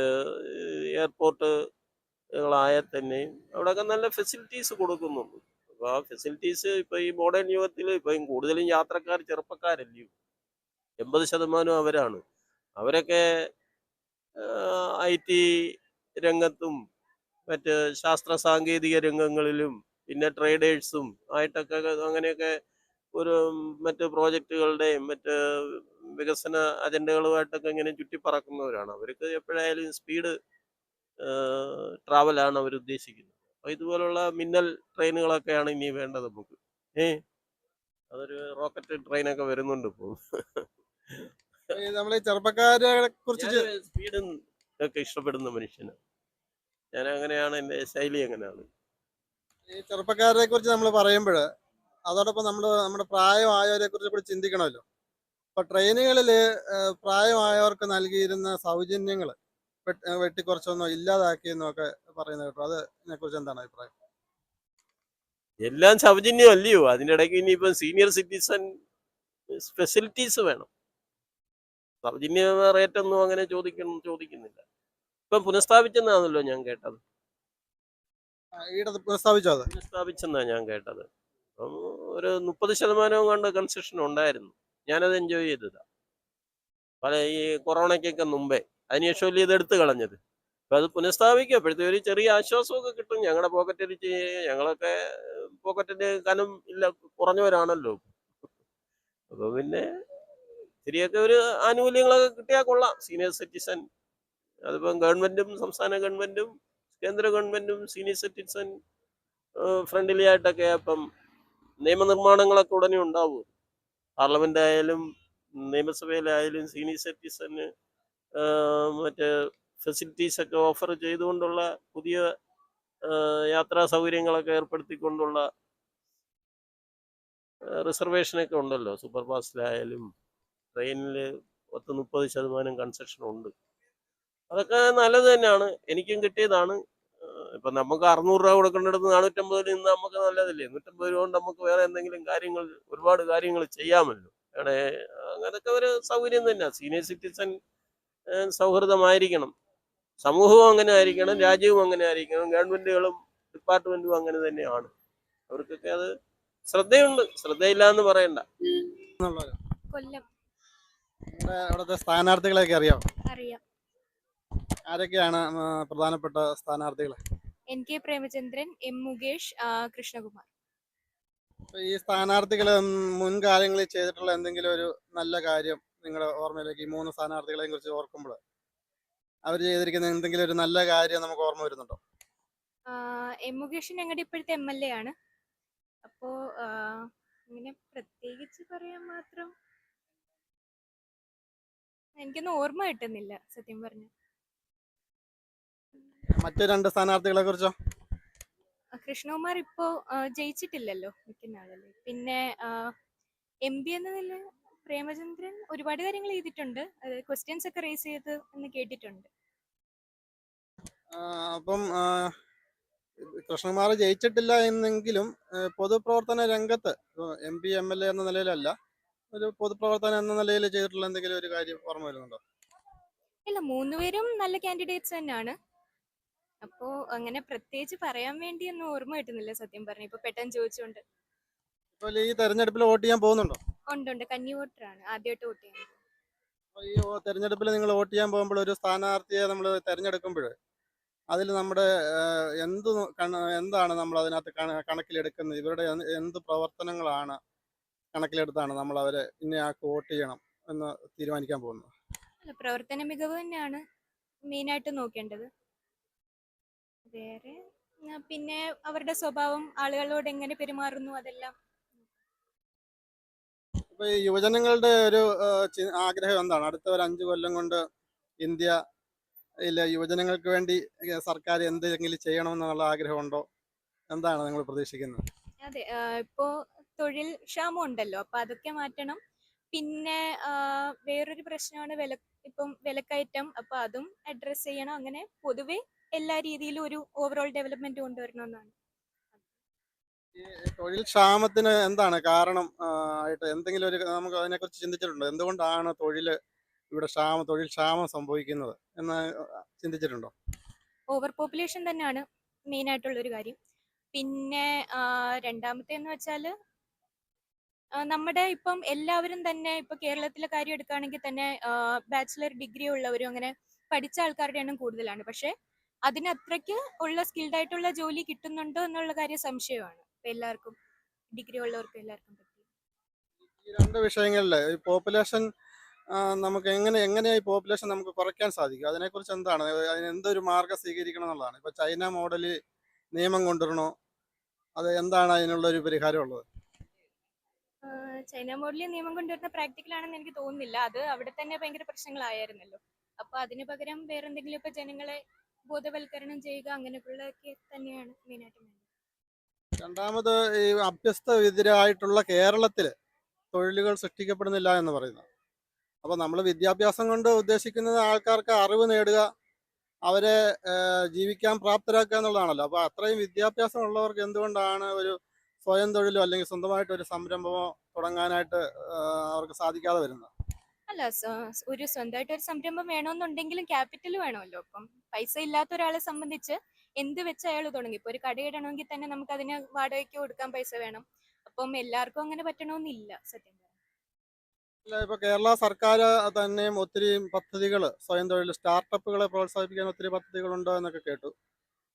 എയർപോർട്ടുകളായാൽ തന്നെയും അവിടെയൊക്കെ നല്ല ഫെസിലിറ്റീസ് കൊടുക്കുന്നുണ്ട്. അപ്പോൾ ആ ഫെസിലിറ്റീസ് ഇപ്പൊ ഈ മോഡേൺ യുഗത്തിൽ ഇപ്പം കൂടുതലും യാത്രക്കാർ ചെറുപ്പക്കാരല്ലയോ. 80% അവരാണ്. അവരൊക്കെ IT രംഗത്തും മറ്റ് ശാസ്ത്ര സാങ്കേതിക രംഗങ്ങളിലും പിന്നെ ട്രേഡേഴ്സും ആയിട്ടൊക്കെ അങ്ങനെയൊക്കെ ഒരു മറ്റ് പ്രോജക്റ്റുകളുടെയും മറ്റ് വികസന അജണ്ടകളുമായിട്ടൊക്കെ ഇങ്ങനെ ചുറ്റിപ്പറക്കുന്നവരാണ്. അവർക്ക് എപ്പോഴായാലും സ്പീഡ് ട്രാവലാണ് അവർ ഉദ്ദേശിക്കുന്നത്. അപ്പോൾ ഇതുപോലുള്ള മിന്നൽ ട്രെയിനുകളൊക്കെയാണ് ഇനി വേണ്ടത് നമുക്ക്. ഏ അതൊരു റോക്കറ്റ് ട്രെയിനൊക്കെ വരുന്നുണ്ട് ഇപ്പോൾ. നമ്മൾ ഈ ചെറുപ്പക്കാരെ കുറിച്ച് സ്പീഡും ഒക്കെ ഇഷ്ടപ്പെടുന്ന മനുഷ്യനാണ് ഞാൻ. അങ്ങനെയാണ് എൻ്റെ ശൈലി, അങ്ങനെയാണ്. ഈ ചെറുപ്പക്കാരെ കുറിച്ച് നമ്മൾ പറയുമ്പോൾ അതോടൊപ്പം നമ്മൾ നമ്മുടെ പ്രായമായവരെ കുറിച്ച് കൂടി ചിന്തിക്കണമല്ലോ. ഇപ്പൊ ട്രെയിനുകളിൽ പ്രായമായവർക്ക് നൽകിയിരുന്ന സൗജന്യങ്ങൾ വെട്ടിക്കുറച്ചൊന്നോ ഇല്ലാതാക്കിയെന്നോ ഒക്കെ പറയുന്നത് കേട്ടോ. അതിനെ കുറിച്ച് എന്താണ് അഭിപ്രായം? എല്ലാം സൗജന്യം അല്ലയോ. അതിൻ്റെ ഇടയ്ക്ക് ഇനിയിപ്പം സീനിയർ സിറ്റിസൺ ഫെസിലിറ്റീസ് വേണം. സൗജന്യ റേറ്റ് ഒന്നും അങ്ങനെ ചോദിക്കുന്നില്ല. ഇപ്പം പുനഃസ്ഥാപിച്ചെന്നാണല്ലോ ഞാൻ കേട്ടത്. ഈയിടെ പ്രസ്താവിച്ചോ അത്? പുനഃസ്ഥാപിച്ചെന്നാ ഞാൻ കേട്ടത്. അപ്പം ഒരു 30% കണ്ട് കൺസെഷൻ ഉണ്ടായിരുന്നു. ഞാനത് എൻജോയ് ചെയ്തതാ. പല ഈ കൊറോണയ്ക്കൊക്കെ മുമ്പേ. അതിനുശേഷമല്ലേ ഇത് എടുത്തു കളഞ്ഞത്. അപ്പൊ അത് പുനഃസ്ഥാപിക്കുക. അപ്പോഴത്തെ ഒരു ചെറിയ ആശ്വാസമൊക്കെ കിട്ടും. ഞങ്ങളുടെ പോക്കറ്റിൽ ഞങ്ങളൊക്കെ പോക്കറ്റിന് കനം ഇല്ല, കുറഞ്ഞവരാണല്ലോ. അപ്പൊ പിന്നെ ഇത്തിരിയൊക്കെ ഒരു ആനുകൂല്യങ്ങളൊക്കെ കിട്ടിയാൽ കൊള്ളാം. സീനിയർ സിറ്റിസൺ അതിപ്പം ഗവൺമെന്റും സംസ്ഥാന ഗവൺമെന്റും കേന്ദ്ര ഗവൺമെന്റും സീനിയർ സിറ്റിസൺ ഫ്രണ്ട്ലി ആയിട്ടൊക്കെ ഇപ്പം നിയമനിർമ്മാണങ്ങളൊക്കെ ഉടനെ ഉണ്ടാവും. പാർലമെന്റ് ആയാലും നിയമസഭയിലായാലും സീനിയർ സിറ്റിസന് മറ്റേ ഫെസിലിറ്റീസ് ഒക്കെ ഓഫർ ചെയ്തുകൊണ്ടുള്ള പുതിയ യാത്രാ സൗകര്യങ്ങളൊക്കെ ഏർപ്പെടുത്തിക്കൊണ്ടുള്ള റിസർവേഷനൊക്കെ ഉണ്ടല്ലോ. സൂപ്പർ ഫാസ്റ്റിലായാലും ട്രെയിനിൽ 30% കൺസെഷൻ ഉണ്ട്. അതൊക്കെ നല്ലത് തന്നെയാണ്. എനിക്കും കിട്ടിയതാണ്. ഇപ്പൊ നമുക്ക് 600 രൂപ കൊടുക്കേണ്ടിടത്ത് 450 നിന്ന് നമുക്ക് നല്ലതല്ലേ. 150 രൂപ കൊണ്ട് നമുക്ക് വേറെ എന്തെങ്കിലും കാര്യങ്ങൾ, ഒരുപാട് കാര്യങ്ങൾ ചെയ്യാമല്ലോ. അവിടെ അങ്ങനത്തെ ഒരു സൗകര്യം തന്നെയാണ്. സീനിയർ സിറ്റിസൺ സൗഹൃദമായിരിക്കണം. സമൂഹവും അങ്ങനെ ആയിരിക്കണം, രാജ്യവും അങ്ങനെ ആയിരിക്കണം, ഗവൺമെന്റുകളും ഡിപ്പാർട്ട്മെന്റും അങ്ങനെ തന്നെയാണ്. അവർക്കൊക്കെ അത് ശ്രദ്ധയുണ്ട്, ശ്രദ്ധയില്ല എന്ന് പറയണ്ട. എന്നുള്ളത്. കൊല്ലം. അവിടുത്തെ സ്ഥാനാർത്ഥികളെയൊക്കെ അറിയാം. അറിയാം. ആരൊക്കെയാണ് പ്രധാനപ്പെട്ട സ്ഥാനാർത്ഥികൾ? NK Premachandran, M Mukesh, Krishnakumar. ഈ സ്ഥാനാർത്ഥികൾ മുൻകാലങ്ങളിൽ ചെയ്തിട്ടുള്ള എന്തെങ്കിലും ഒരു നല്ല കാര്യം നിങ്ങളുടെ ഓർമ്മയിലേക്ക് ഈ 3 സ്ഥാനാർത്ഥികളെയും കുറിച്ച് ഓർക്കുമ്പോൾ അവർ ചെയ്തിരിക്കുന്ന എന്തെങ്കിലും ഒരു നല്ല കാര്യം നമുക്ക് ഓർമ്മ വരുന്നുണ്ടോ? M മുകേഷ് ഞങ്ങളുടെ ഇപ്പോഴത്തെ MLA ആണ്. അപ്പോ അങ്ങനെ പ്രത്യേകിച്ച് പറയാൻ മാത്രം എനിക്കൊന്നും ഓർമ്മ കിട്ടുന്നില്ല സത്യം പറഞ്ഞ. മറ്റു 2 സ്ഥാനാർത്ഥികളെ കുറിച്ചോ? കൃഷ്ണകുമാർ ഇപ്പോ ജയിച്ചിട്ടില്ലല്ലോ, നിൽക്കുന്ന ആളല്ലേ. പിന്നെ MP എന്ന നില പ്രേമചന്ദ്രൻ ഒരുപാട് കാര്യങ്ങൾ ചെയ്തിട്ടുണ്ട്. ക്വസ്റ്റ്യൻസ് ഒക്കെ റേസ് ചെയ്ത് എന്ന് കേട്ടിട്ടുണ്ട്. അപ്പം കൃഷ്ണകുമാർ ജയിച്ചിട്ടില്ല എന്നെങ്കിലും പൊതുപ്രവർത്തന രംഗത്ത് MP MLA എന്ന നിലയിലല്ല, ഒരു പൊതുപ്രവർത്തനം എന്ന നിലയിൽ ചെയ്തിട്ടുള്ള എന്തെങ്കിലും ഒരു കാര്യം ഓർമ്മ വരുന്നുണ്ടോ? ഇല്ല, 3 പേരും നല്ല കാൻഡിഡേറ്റ്സ് തന്നെയാണ്. അപ്പോ അങ്ങനെ പ്രത്യേകിച്ച് പറയാൻ വേണ്ടി ഒന്നും ഓർമ്മ കിട്ടുന്നില്ല സത്യം പറഞ്ഞ. ഇപ്പൊ പെട്ടെന്ന് ചോദിച്ചോണ്ട്. ഇപ്പോൾ ഈ തെരഞ്ഞെടുപ്പിൽ വോട്ട് ചെയ്യാൻ പോകുന്നുണ്ടോ? ഉണ്ട്, കന്നി വോട്ടറാണ്, ആദ്യമായിട്ട് വോട്ട് ചെയ്യുന്നത്. ഈ തെരഞ്ഞെടുപ്പിൽ നിങ്ങൾ വോട്ട് ചെയ്യാൻ പോകുമ്പോൾ ഒരു സ്ഥാനാർത്ഥിയെ നമ്മൾ തെരഞ്ഞെടുക്കുമ്പോൾ അതിൽ നമ്മുടെ എന്താണ് നമ്മൾ അതിനകത്ത് കണക്കിലെടുക്കുന്നത്? ഇവരുടെ എന്ത് പ്രവർത്തനങ്ങളാണ് കണക്കിലെടുത്താണ് നമ്മൾ അവരെ ഇന്നയാൾക്ക് വോട്ട് ചെയ്യണം എന്ന് തീരുമാനിക്കാൻ പോകുന്നത്? അല്ല, പ്രവർത്തന മികവ് തന്നെയാണ് മെയിനായിട്ട് നോക്കേണ്ടത്. വേറെ പിന്നെ അവരുടെ സ്വഭാവം, ആളുകളോട് എങ്ങനെ പെരുമാറുന്നു, അതെല്ലാം. ഇപ്പൊ ഈ യുവജനങ്ങളുടെ ഒരു ആഗ്രഹം എന്താണ്? അടുത്ത ഒരു 5 കൊല്ലം കൊണ്ട് ഇന്ത്യ യുവജനങ്ങൾക്ക് വേണ്ടി സർക്കാർ എന്തെങ്കിലും ചെയ്യണമെന്നുള്ള ആഗ്രഹമുണ്ടോ? എന്താണ് നിങ്ങൾ പ്രതീക്ഷിക്കുന്നത്? അതെ, ഇപ്പോ തൊഴിൽ ക്ഷാമം ഉണ്ടല്ലോ, അപ്പൊ അതൊക്കെ മാറ്റണം. പിന്നെ വേറൊരു പ്രശ്നമാണ് ഇപ്പം വിലക്കയറ്റം, അപ്പൊ അതും അഡ്രസ് ചെയ്യണം. അങ്ങനെ പൊതുവെ എല്ലാ രീതിയിലും ഒരു ഓവറോൾ ഡെവലപ്മെന്റ് കൊണ്ടുവരണമെന്നാണ്. ഈ തൊഴിൽ ക്ഷാമത്തിന് എന്താണ് കാരണം ആയിട്ട് എന്തെങ്കിലും ഒരു നമുക്ക് അതിനെക്കുറിച്ച് ചിന്തിച്ചിട്ടുണ്ടോ? എന്തുകൊണ്ടാണ് ഇവിടെ തൊഴിൽ ക്ഷാമം സംഭവിക്കുന്നത് എന്ന് ചിന്തിച്ചിട്ടുണ്ടോ? ഓവർ പോപ്പുലേഷൻ തന്നെയാണ് മെയിൻ ആയിട്ടുള്ള ഒരു കാര്യം. പിന്നെ രണ്ടാമത്തെ എന്ന് വെച്ചാല് നമ്മുടെ ഇപ്പം എല്ലാവരും തന്നെ ഇപ്പൊ കേരളത്തിലെ കാര്യം എടുക്കുകയാണെങ്കിൽ തന്നെ ബാച്ചിലർ ഡിഗ്രി ഉള്ളവരും അങ്ങനെ പഠിച്ച ആൾക്കാരുടെ എണ്ണം കൂടുതലാണ്. പക്ഷെ അതിന് അത്രയ്ക്ക് ഉള്ള സ്കിൽഡ് ആയിട്ടുള്ള ജോലി കിട്ടുന്നുണ്ടോ എന്നുള്ള കാര്യം സംശയമാണ്. ഇപ്പൊ എല്ലാവർക്കും ഡിഗ്രി ഉള്ളവർക്കും എല്ലാവർക്കും പറ്റി. ഈ 2 വിഷയങ്ങളിൽ ഈ പോപ്പുലേഷൻ നമുക്ക് എങ്ങനെയാ ഈ പോപ്പുലേഷൻ നമുക്ക് കുറയ്ക്കാൻ സാധിക്കും? അതിനെക്കുറിച്ച് എന്താണ്, അതിന് എന്തൊരു മാർഗം സ്വീകരിക്കണം എന്നുള്ളതാണ്. ഇപ്പൊ ചൈന മോഡല് നിയമം കൊണ്ടുവരണോ? അത് എന്താണ് അതിനുള്ള ഒരു പരിഹാരം ഉള്ളത്? ചൈന മോഡലിൽ നിയമം കൊണ്ടുവരുന്ന പ്രാക്ടിക്കൽ ആണെന്ന് എനിക്ക് തോന്നുന്നില്ല. അത് അവിടെ തന്നെ ഭയങ്കര പ്രശ്നങ്ങളായിരുന്നല്ലോ. അപ്പൊ അതിന് പകരം വേറെന്തെങ്കിലും ഇപ്പൊ ജനങ്ങളെ ബോധവൽക്കരണം ചെയ്യുക, അങ്ങനെയുള്ളതൊക്കെ തന്നെയാണ് മെയിനായിട്ട് വേണ്ടത്. രണ്ടാമത് ഈ അഭ്യസ്തവിദ്യരായിട്ടുള്ള കേരളത്തില് തൊഴിലുകൾ സൃഷ്ടിക്കപ്പെടുന്നില്ല എന്ന് പറയുന്നത്. അപ്പോൾ നമ്മൾ വിദ്യാഭ്യാസം കൊണ്ട് ഉദ്ദേശിക്കുന്നത് ആൾക്കാർക്ക് അറിവ് നേടുക, അവരെ ജീവിക്കാൻ പ്രാപ്തരാക്കുക എന്നുള്ളതാണല്ലോ. അപ്പോൾ അത്രയും വിദ്യാഭ്യാസം ഉള്ളവർക്ക് എന്തുകൊണ്ടാണ് ഒരു സ്വയം തൊഴിലോ അല്ലെങ്കിൽ സ്വന്തമായിട്ട് ഒരു സംരംഭമോ തുടങ്ങാനായിട്ട് അവർക്ക് സാധിക്കാതെ വരുന്നത്? അല്ല, ഒരു സ്വന്തമായിട്ട് ഒരു സംരംഭം വേണമെന്നുണ്ടെങ്കിലും ക്യാപിറ്റൽ വേണമല്ലോ. അപ്പം പൈസ ഇല്ലാത്ത ഒരാളെ സംബന്ധിച്ച് എന്ത് വെച്ച് അയാൾ തുടങ്ങി. ഇപ്പൊ ഒരു കടയിടണമെങ്കിൽ തന്നെ നമുക്ക് അതിന് വാടകയ്ക്ക് കൊടുക്കാൻ പൈസ വേണം. അപ്പം എല്ലാവർക്കും അങ്ങനെ പറ്റണമെന്നില്ല സത്യം പറഞ്ഞാൽ. അല്ല, ഇപ്പൊ കേരള സർക്കാർ തന്നെയും ഒത്തിരി പദ്ധതികൾ, സ്വയം തൊഴിൽ സ്റ്റാർട്ടപ്പുകളെ പ്രോത്സാഹിപ്പിക്കാൻ ഒത്തിരി പദ്ധതികളുണ്ടോ എന്നൊക്കെ കേട്ടു.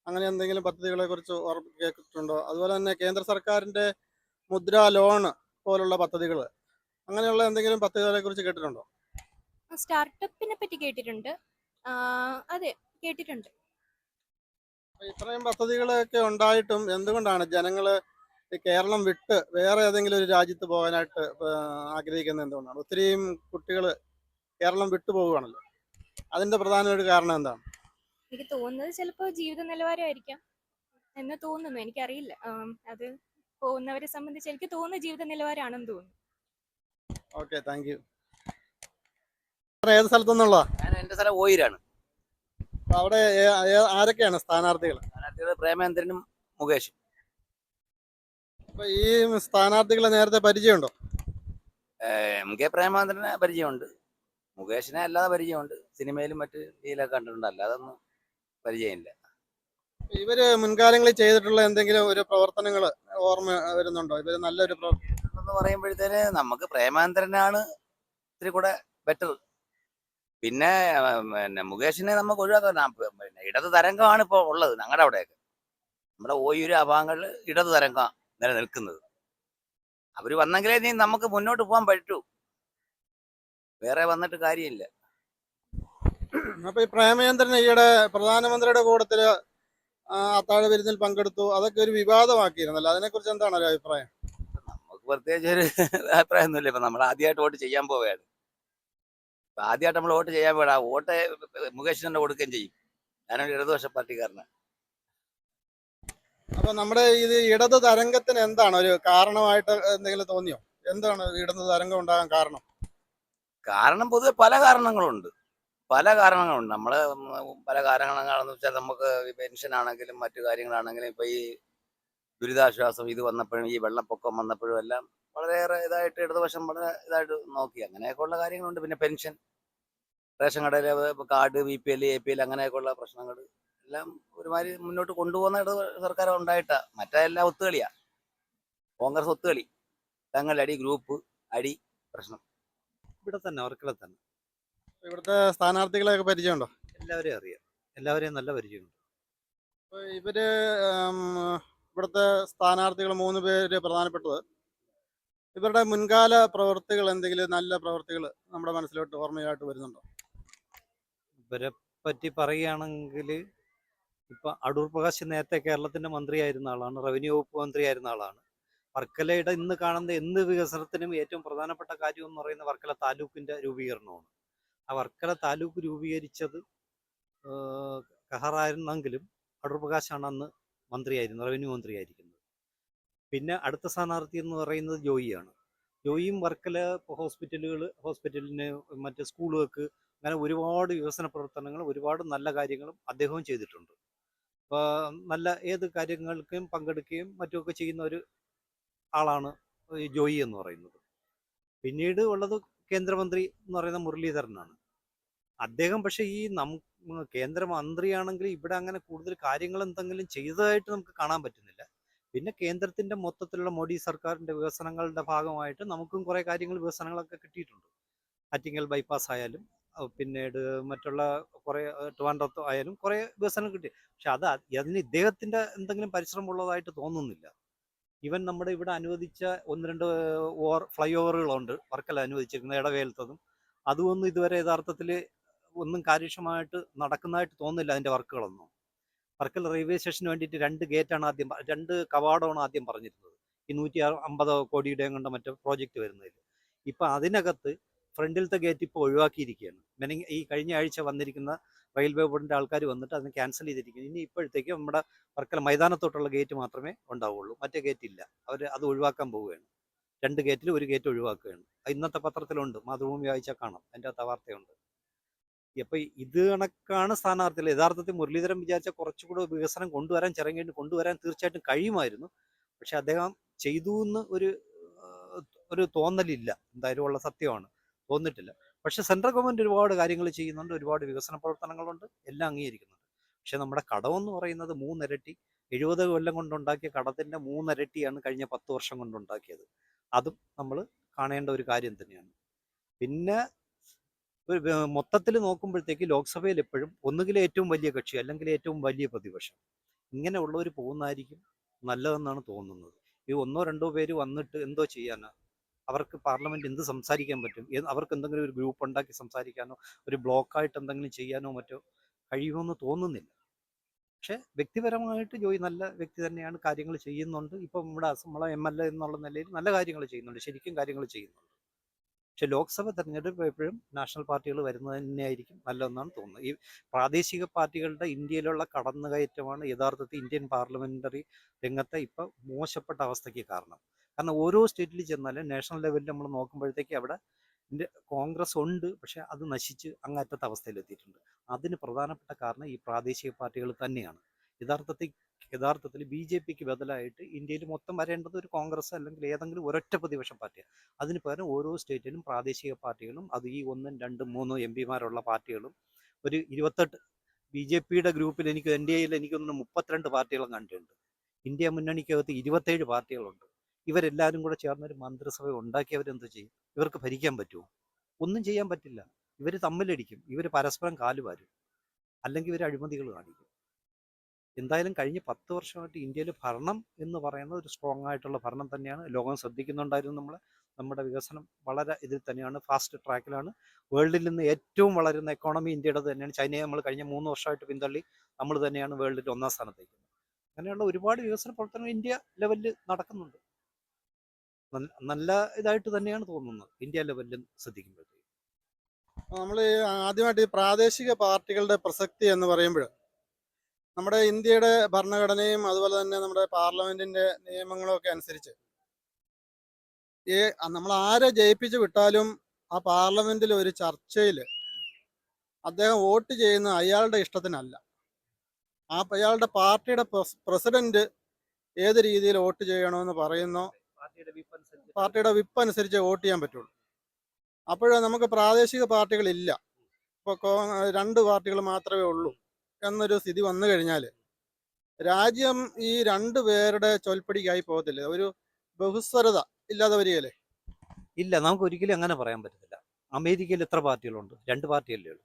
അങ്ങനെ എന്തെങ്കിലും പദ്ധതികളെ കുറിച്ച് കേട്ടിട്ടുണ്ടോ? അതുപോലെ തന്നെ കേന്ദ്ര സർക്കാരിന്റെ മുദ്ര ലോൺ പോലുള്ള പദ്ധതികൾ, അങ്ങനെയുള്ള എന്തെങ്കിലും പദ്ധതികളെ കുറിച്ച് കേട്ടിട്ടുണ്ടോ? സ്റ്റാർട്ടപ്പിനെ പറ്റി കേട്ടിട്ടുണ്ട്. അതെ, കേട്ടിട്ടുണ്ട്. അപ്പൊ ഇത്രയും പദ്ധതികളൊക്കെ ഉണ്ടായിട്ടും എന്തുകൊണ്ടാണ് ജനങ്ങള് ഈ കേരളം വിട്ട് വേറെ ഏതെങ്കിലും ഒരു രാജ്യത്ത് പോകാനായിട്ട് ആഗ്രഹിക്കുന്നത് എന്തുകൊണ്ടാണ്? ഒത്തിരിയും കുട്ടികൾ കേരളം വിട്ടു പോവുകയാണല്ലോ. അതിന്റെ പ്രധാന ഒരു കാരണം എന്താണ്? എനിക്ക് തോന്നുന്നത് ചിലപ്പോൾ ജീവിത നിലവാരമായിരിക്കാം എന്ന് തോന്നുന്നു. എനിക്കറിയില്ല. അത് പോകുന്നവരെ സംബന്ധിച്ച് എനിക്ക് തോന്നുന്ന ജീവിത നിലവാരമാണെന്ന് തോന്നുന്നു. Okay, thank you. ഏത് സ്ഥലത്തുനിന്നുള്ള? എന്റെ സ്ഥലം ഓയിരാണ്. അവിടെ ആരൊക്കെയാണ് സ്ഥാനാർത്ഥികൾ? സ്ഥാനാർത്ഥികൾ പ്രേമേന്ദ്രനും മുകേഷും. അപ്പൊ ഈ സ്ഥാനാർത്ഥികളെ നേരത്തെ പരിചയമുണ്ടോ? കെ പ്രേമേന്ദ്രനെ പരിചയമുണ്ട്, മുകേഷിനെ അല്ലാതെ പരിചയമുണ്ട്. സിനിമയിലും മറ്റ് ഇതിലൊക്കെ കണ്ടിട്ടുണ്ട്, അല്ലാതെ ഒന്നും പരിചയമില്ല. ഇവര് മുൻകാലങ്ങളിൽ ചെയ്തിട്ടുള്ള എന്തെങ്കിലും ഒരു പ്രവർത്തനങ്ങൾ ഓർമ്മ വരുന്നുണ്ടോ? ഇവര് നല്ലൊരു എന്ന് പറയുമ്പോഴത്തേന് നമുക്ക് പ്രേമേന്ദ്രനാണ് ഇത്തിരി കൂടെ ബെറ്റർ. പിന്നെ മുകേഷിനെ നമുക്ക് ഒഴിവാക്കാൻ പിന്നെ ഇടത് തരംഗമാണ് ഇപ്പോൾ ഉള്ളത് ഞങ്ങളുടെ അവിടെയൊക്കെ. നമ്മുടെ ഓയൂര് ആ ഭാഗങ്ങളിൽ ഇടത് തരംഗം നിലനിൽക്കുന്നത്. അവർ വന്നെങ്കിലേ നീ നമുക്ക് മുന്നോട്ട് പോകാൻ പറ്റൂ, വേറെ വന്നിട്ട് കാര്യമില്ല. അപ്പൊ ഈ പ്രേമചന്ദ്രൻ ഈയിടെ പ്രധാനമന്ത്രിയുടെ കൂട്ടത്തില് അത്താഴ വിരുന്നിൽ പങ്കെടുത്തു. അതൊക്കെ ഒരു വിവാദമാക്കിയിരുന്നല്ലോ. അതിനെക്കുറിച്ച് എന്താണ് ഒരു അഭിപ്രായം? നമുക്ക് പ്രത്യേകിച്ച് ഒരു അഭിപ്രായമൊന്നുമില്ല. ഇപ്പൊ നമ്മൾ ആദ്യമായിട്ട് വോട്ട് ചെയ്യാൻ പോവുകയാണ്. ഇപ്പൊ ആദ്യമായിട്ട് നമ്മൾ വോട്ട് ചെയ്യാൻ പോയാ വോട്ട് മുകേഷിന് തന്നെ കൊടുക്കുകയും ചെയ്യും. ഞാനൊരു ഇടതുപക്ഷ പാർട്ടിക്കാരനാണ്. അപ്പൊ നമ്മുടെ ഇത് ഇടത് തരംഗത്തിന് എന്താണ് ഒരു കാരണമായിട്ട് എന്തെങ്കിലും തോന്നിയോ? എന്താണ് ഇടത് തരംഗം ഉണ്ടാകാൻ കാരണം? കാരണം പൊതുവെ പല കാരണങ്ങളുണ്ട്. നമ്മള് പല കാരണങ്ങളെന്ന് വെച്ചാൽ നമുക്ക് പെൻഷൻ ആണെങ്കിലും മറ്റു കാര്യങ്ങളാണെങ്കിലും ഇപ്പൊ ഈ ദുരിതാശ്വാസം ഇത് വന്നപ്പോഴും ഈ വെള്ളപ്പൊക്കം വന്നപ്പോഴും എല്ലാം വളരെയേറെ ഇതായിട്ട് ഇടതുപക്ഷം വളരെ ഇതായിട്ട് നോക്കി. അങ്ങനെയൊക്കെ ഉള്ള കാര്യങ്ങളുണ്ട്. പിന്നെ പെൻഷൻ, റേഷൻ കടയിലെ കാർഡ്, BPL, APL അങ്ങനെയൊക്കെയുള്ള പ്രശ്നങ്ങൾ എല്ലാം ഒരുമാതിരി മുന്നോട്ട് കൊണ്ടുപോകുന്ന സർക്കാർ ഉണ്ടായിട്ടാ. മറ്റെല്ലാം ഒത്തുകളിയാ, കോൺഗ്രസ് ഒത്തുകളി, തങ്ങളടി ഗ്രൂപ്പ് അടി പ്രശ്നം. ഇവിടെ തന്നെ വർക്കല തന്നെ. ഇവിടുത്തെ സ്ഥാനാർത്ഥികളെയൊക്കെ പരിചയമുണ്ടോ? എല്ലാവരെയും അറിയാം, എല്ലാവരെയും നല്ല പരിചയമുണ്ട്. അപ്പൊ ഇവര് ഇവിടുത്തെ സ്ഥാനാർത്ഥികൾ 3 പേര് പ്രധാനപ്പെട്ടത്, ഇവരുടെ മുൻകാല പ്രവൃത്തികൾ എന്തെങ്കിലും നല്ല പ്രവൃത്തികൾ നമ്മുടെ മനസ്സിലോട്ട് ഓർമ്മയായിട്ട് വരുന്നുണ്ടോ? ഇവരെ പറ്റി പറയുകയാണെങ്കിൽ ഇപ്പൊ അടൂർ പ്രകാശ് നേരത്തെ കേരളത്തിന്റെ മന്ത്രിയായിരുന്ന ആളാണ്, റവന്യൂ വകുപ്പ് മന്ത്രിയായിരുന്ന ആളാണ്. വർക്കലയുടെ ഇന്ന് കാണുന്ന എന്ത് വികസനത്തിനും ഏറ്റവും പ്രധാനപ്പെട്ട കാര്യം എന്ന് പറയുന്ന വർക്കല താലൂക്കിന്റെ രൂപീകരണമാണ്. ആ വർക്കല താലൂക്ക് രൂപീകരിച്ചത് കഹറായിരുന്നെങ്കിലും അടൂർ പ്രകാശാണ് അന്ന് മന്ത്രിയായിരുന്നത്, റവന്യൂ മന്ത്രിയായിരിക്കുന്നത്. പിന്നെ അടുത്ത സ്ഥാനാർത്ഥി എന്ന് പറയുന്നത് ജോയിയാണ്. ജോയിയും വർക്കല ഹോസ്പിറ്റലിന് മറ്റ് സ്കൂളുകൾക്ക് അങ്ങനെ ഒരുപാട് വികസന പ്രവർത്തനങ്ങൾ, ഒരുപാട് നല്ല കാര്യങ്ങളും അദ്ദേഹവും ചെയ്തിട്ടുണ്ട്. അപ്പോൾ നല്ല ഏത് കാര്യങ്ങൾക്കും പങ്കെടുക്കുകയും മറ്റുമൊക്കെ ചെയ്യുന്ന ഒരു ആളാണ് ഈ ജോയി എന്ന് പറയുന്നത്. പിന്നീട് ഉള്ളത് കേന്ദ്രമന്ത്രി എന്ന് പറയുന്ന മുരളീധരനാണ്. അദ്ദേഹം പക്ഷേ ഈ കേന്ദ്രമന്ത്രിയാണെങ്കിൽ ഇവിടെ അങ്ങനെ കൂടുതൽ കാര്യങ്ങൾ എന്തെങ്കിലും ചെയ്തതായിട്ട് നമുക്ക് കാണാൻ പറ്റുന്നില്ല. പിന്നെ കേന്ദ്രത്തിന്റെ മൊത്തത്തിലുള്ള മോഡി സർക്കാരിന്റെ വികസനങ്ങളുടെ ഭാഗമായിട്ട് നമുക്കും കുറെ വികസനങ്ങളൊക്കെ കിട്ടിയിട്ടുണ്ട്. ആറ്റിങ്ങൽ ബൈപ്പാസ് ആയാലും പിന്നീട് മറ്റുള്ള കുറെ ട്രിവാൻഡ്രത്ത് ആയാലും കുറെ വികസനം കിട്ടി. പക്ഷെ അതിന് ഇദ്ദേഹത്തിന്റെ എന്തെങ്കിലും പരിശ്രമം ഉള്ളതായിട്ട് തോന്നുന്നില്ല. ഈവൻ നമ്മുടെ ഇവിടെ അനുവദിച്ച 1-2 ഫ്ലൈ ഓവറുകളുണ്ട് വർക്കല അനുവദിച്ചിരിക്കുന്ന ഇടവേലത്തതും. അതുമൊന്നും ഇതുവരെ യഥാർത്ഥത്തിൽ ഒന്നും കാര്യക്ഷമമായിട്ട് നടക്കുന്നതായിട്ട് തോന്നുന്നില്ല അതിന്റെ വർക്കുകളൊന്നും. വർക്കല റെയിൽവേ സ്റ്റേഷന് വേണ്ടിയിട്ട് 2 കവാടമാണ് ആദ്യം പറഞ്ഞിരുന്നത്, ഈ 150 കോടിയുടെ കൊണ്ട് മറ്റേ പ്രോജക്റ്റ് വരുന്നതിൽ. ഇപ്പം അതിനകത്ത് ഫ്രണ്ടിലത്തെ ഗേറ്റ് ഇപ്പോൾ ഒഴിവാക്കിയിരിക്കുകയാണ്. ഈ കഴിഞ്ഞ ആഴ്ച വന്നിരിക്കുന്ന റെയിൽവേ ബോർഡിന്റെ ആൾക്കാർ വന്നിട്ട് അതിന് ക്യാൻസൽ ചെയ്തിരിക്കുന്നു. ഇനി ഇപ്പോഴത്തേക്ക് നമ്മുടെ വർക്കല മൈതാനത്തോട്ടുള്ള ഗേറ്റ് മാത്രമേ ഉണ്ടാവുള്ളൂ, മറ്റേ ഗേറ്റ് ഇല്ല. അത് ഒഴിവാക്കാൻ പോവുകയാണ്. 2 ഗേറ്റിൽ 1 ഗേറ്റ് ഒഴിവാക്കുകയാണ്. ഇന്നത്തെ പത്രത്തിലുണ്ട്, മാതൃഭൂമി വായിച്ചാൽ കാണാം, അതിൻ്റെ അകത്ത് വാർത്തയുണ്ട്. അപ്പൊ ഇത് കണക്കാണ് സ്ഥാനാർത്ഥികൾ. യഥാർത്ഥത്തിൽ മുരളീധരൻ വിചാരിച്ച കുറച്ചുകൂടെ വികസനം കൊണ്ടുവരാൻ തീർച്ചയായിട്ടും കഴിയുമായിരുന്നു. പക്ഷെ അദ്ദേഹം ചെയ്തു എന്ന് ഒരു തോന്നലില്ല. എന്തായാലും ഉള്ള സത്യമാണ്, തോന്നിട്ടില്ല. പക്ഷെ സെൻട്രൽ ഗവൺമെന്റ് ഒരുപാട് കാര്യങ്ങൾ ചെയ്യുന്നുണ്ട്, ഒരുപാട് വികസന പ്രവർത്തനങ്ങളുണ്ട്, എല്ലാം അംഗീകരിക്കുന്നുണ്ട്. പക്ഷെ നമ്മുടെ കടമെന്ന് പറയുന്നത് 3 ഇരട്ടി 70 കൊല്ലം കൊണ്ടുണ്ടാക്കിയ കടത്തിൻ്റെ 3 ഇരട്ടിയാണ് കഴിഞ്ഞ 10 വർഷം കൊണ്ടുണ്ടാക്കിയത്. അതും നമ്മൾ കാണേണ്ട ഒരു കാര്യം തന്നെയാണ്. പിന്നെ മൊത്തത്തിൽ നോക്കുമ്പോഴത്തേക്ക് ലോക്സഭയിൽ എപ്പോഴും ഒന്നുകിൽ ഏറ്റവും വലിയ കക്ഷി അല്ലെങ്കിൽ ഏറ്റവും വലിയ പ്രതിപക്ഷം ഇങ്ങനെയുള്ളവർ പോകുന്നതായിരിക്കും നല്ലതെന്നാണ് തോന്നുന്നത്. ഈ ഒന്നോ രണ്ടോ പേര് വന്നിട്ട് എന്തോ ചെയ്യാനാ? അവർക്ക് പാർലമെന്റ് എന്ത് സംസാരിക്കാൻ പറ്റും? അവർക്ക് എന്തെങ്കിലും ഒരു ഗ്രൂപ്പ് ഉണ്ടാക്കി സംസാരിക്കാനോ ഒരു ബ്ലോക്കായിട്ട് എന്തെങ്കിലും ചെയ്യാനോ മറ്റോ കഴിയുമെന്ന് തോന്നുന്നില്ല. പക്ഷെ വ്യക്തിപരമായിട്ട് ജോയി നല്ല വ്യക്തി തന്നെയാണ്, കാര്യങ്ങൾ ചെയ്യുന്നുണ്ട്. ഇപ്പം നമ്മളെ MLA എന്നുള്ള നിലയിൽ നല്ല കാര്യങ്ങൾ ചെയ്യുന്നുണ്ട്, ശരിക്കും കാര്യങ്ങൾ ചെയ്യുന്നുണ്ട്. പക്ഷെ ലോക്സഭ തെരഞ്ഞെടുപ്പ് എപ്പോഴും നാഷണൽ പാർട്ടികൾ വരുന്നത് തന്നെയായിരിക്കും നല്ലതെന്നാണ് തോന്നുന്നത്. ഈ പ്രാദേശിക പാർട്ടികളുടെ ഇന്ത്യയിലുള്ള കടന്നുകയറ്റമാണ് യഥാർത്ഥത്തിൽ ഇന്ത്യൻ പാർലമെന്ററി രംഗത്തെ ഇപ്പം മോശപ്പെട്ട അവസ്ഥയ്ക്ക് കാരണം. കാരണം ഓരോ സ്റ്റേറ്റിൽ ചെന്നാലും നാഷണൽ ലെവലിൽ നമ്മൾ നോക്കുമ്പോഴത്തേക്ക് അവിടെ കോൺഗ്രസ് ഉണ്ട്, പക്ഷെ അത് നശിച്ച് അങ്ങറ്റത്തെ അവസ്ഥയിലെത്തിയിട്ടുണ്ട്. അതിന് പ്രധാനപ്പെട്ട കാരണം ഈ പ്രാദേശിക പാർട്ടികൾ തന്നെയാണ്. യഥാർത്ഥത്തിൽ BJPക്ക് ബദലായിട്ട് ഇന്ത്യയിൽ മൊത്തം വരേണ്ടത് ഒരു കോൺഗ്രസ് അല്ലെങ്കിൽ ഏതെങ്കിലും ഒരൊറ്റ പ്രതിപക്ഷ പാർട്ടിയാണ്. അതിന് പകരം ഓരോ സ്റ്റേറ്റിലും പ്രാദേശിക പാർട്ടികളും, അത് ഈ 1, 2, 3 MP പാർട്ടികളും ഒരു 28 BJPയുടെ ഗ്രൂപ്പിൽ എനിക്കൊന്ന് 32 പാർട്ടികളും കണ്ടിട്ടുണ്ട്. ഇന്ത്യ മുന്നണിക്കകത്ത് 27 പാർട്ടികളുണ്ട്. ഇവരെല്ലാവരും കൂടെ ചേർന്നൊരു മന്ത്രിസഭ ഉണ്ടാക്കിയവരെന്ത് ചെയ്യും? ഇവർക്ക് ഭരിക്കാൻ പറ്റുമോ? ഒന്നും ചെയ്യാൻ പറ്റില്ല. ഇവർ തമ്മിലടിക്കും, ഇവർ പരസ്പരം കാലുവാരും, അല്ലെങ്കിൽ ഇവർ അഴിമതികൾ കാണിക്കും. എന്തായാലും കഴിഞ്ഞ 10 വർഷമായിട്ട് ഇന്ത്യയിൽ ഭരണം എന്ന് പറയുന്നത് ഒരു സ്ട്രോങ് ആയിട്ടുള്ള ഭരണം തന്നെയാണ്. ലോകം ശ്രദ്ധിക്കുന്നുണ്ടായിരുന്നു നമ്മുടെ വികസനം വളരെ ഇതിൽ തന്നെയാണ്, ഫാസ്റ്റ് ട്രാക്കിലാണ്. വേൾഡിൽ നിന്ന് ഏറ്റവും വളരുന്ന എക്കോണമി ഇന്ത്യയുടെ തന്നെയാണ്. ചൈനയെ നമ്മൾ കഴിഞ്ഞ 3 വർഷമായിട്ട് പിന്തള്ളി നമ്മൾ തന്നെയാണ് വേൾഡിൽ 1ാം സ്ഥാനത്തേക്ക്. അങ്ങനെയുള്ള ഒരുപാട് വികസന പ്രവർത്തനങ്ങൾ ഇന്ത്യ ലെവലിൽ നടക്കുന്നുണ്ട്. നല്ല ഇതായിട്ട് തന്നെയാണ് തോന്നുന്നത് ഇന്ത്യ ലെവലിൽ ശ്രദ്ധിക്കുമ്പോഴത്തേക്ക്. നമ്മൾ ആദ്യമായിട്ട് ഈ പ്രാദേശിക പാർട്ടികളുടെ പ്രസക്തി എന്ന് പറയുമ്പോൾ നമ്മുടെ ഇന്ത്യയുടെ ഭരണഘടനയും അതുപോലെ തന്നെ നമ്മുടെ പാർലമെന്റിന്റെ നിയമങ്ങളും ഒക്കെ അനുസരിച്ച് നമ്മൾ ആരെ ജയിപ്പിച്ചു വിട്ടാലും ആ പാർലമെന്റിൽ ഒരു ചർച്ചയിൽ അദ്ദേഹം വോട്ട് ചെയ്യുന്ന അയാളുടെ ഇഷ്ടത്തിനല്ല. അയാളുടെ പാർട്ടിയുടെ പ്രസിഡന്റ് ഏത് രീതിയിൽ വോട്ട് ചെയ്യണമെന്ന് പറയുന്നോ പാർട്ടിയുടെ വിപ്പ് അനുസരിച്ച് വോട്ട് ചെയ്യാൻ പറ്റുള്ളൂ. അപ്പോഴേ നമുക്ക് പ്രാദേശിക പാർട്ടികളില്ല, ഇപ്പോൾ 2 പാർട്ടികൾ മാത്രമേ ഉള്ളൂ എന്നൊരു സ്ഥിതി വന്നു കഴിഞ്ഞാൽ രാജ്യം ഈ 2 പേരുടെ ചൊൽപ്പടിക്കായി പോകത്തില്ല, ഒരു ബഹുസ്വരത ഇല്ലാതെ വരികയല്ലേ? ഇല്ല, നമുക്ക് ഒരിക്കലും അങ്ങനെ പറയാൻ പറ്റത്തില്ല. അമേരിക്കയിൽ എത്ര പാർട്ടികളുണ്ട്? 2 പാർട്ടിയല്ലേ ഉള്ളൂ.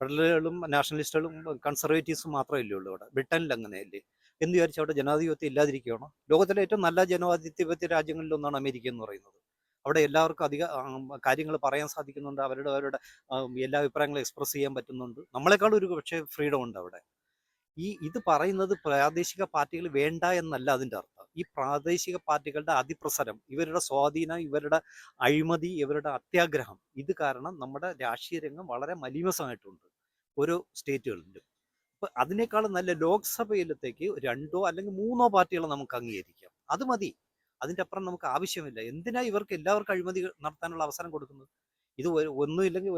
ഫെഡറലുകളും നാഷണലിസ്റ്റുകളും കൺസർവേറ്റീവ്സും മാത്രമല്ലേ ഉള്ളൂ അവിടെ. ബ്രിട്ടനിൽ അങ്ങനെയല്ലേ? എന്ന് വിചാരിച്ച് അവിടെ ജനാധിപത്യം ഇല്ലാതിരിക്കുകയാണോ? ലോകത്തിലെ ഏറ്റവും നല്ല ജനാധിപത്യ രാജ്യങ്ങളിലൊന്നാണ് അമേരിക്ക എന്ന് പറയുന്നത്. അവിടെ എല്ലാവർക്കും അധിക കാര്യങ്ങൾ പറയാൻ സാധിക്കുന്നുണ്ട്, അവരുടെ എല്ലാ അഭിപ്രായങ്ങളും എക്സ്പ്രസ് ചെയ്യാൻ പറ്റുന്നുണ്ട്. നമ്മളെക്കാളും ഒരു പക്ഷേ ഫ്രീഡം ഉണ്ട് അവിടെ. ഇത് പറയുന്നത് പ്രാദേശിക പാർട്ടികൾ വേണ്ട എന്നല്ല അതിൻ്റെ അർത്ഥം. ഈ പ്രാദേശിക പാർട്ടികളുടെ അതിപ്രസരം, ഇവരുടെ സ്വാധീനം, ഇവരുടെ അഴിമതി, ഇവരുടെ അത്യാഗ്രഹം, ഇത് കാരണം നമ്മുടെ രാഷ്ട്രീയ രംഗം വളരെ മലീമസമായിട്ടുണ്ട് ഓരോ സ്റ്റേറ്റുകളിലും. അപ്പം അതിനേക്കാളും നല്ല ലോക്സഭയിലത്തേക്ക് 2 അല്ലെങ്കിൽ 3 പാർട്ടികളെ നമുക്ക് അംഗീകരിക്കാം, അത് മതി. അതിൻ്റെ അപ്പുറം നമുക്ക് ആവശ്യമില്ല. എന്തിനാ ഇവർക്ക് എല്ലാവർക്കും അഴിമതി നടത്താനുള്ള അവസരം കൊടുക്കുന്നത്? ഇത് ഒന്നുമില്ലെങ്കിൽ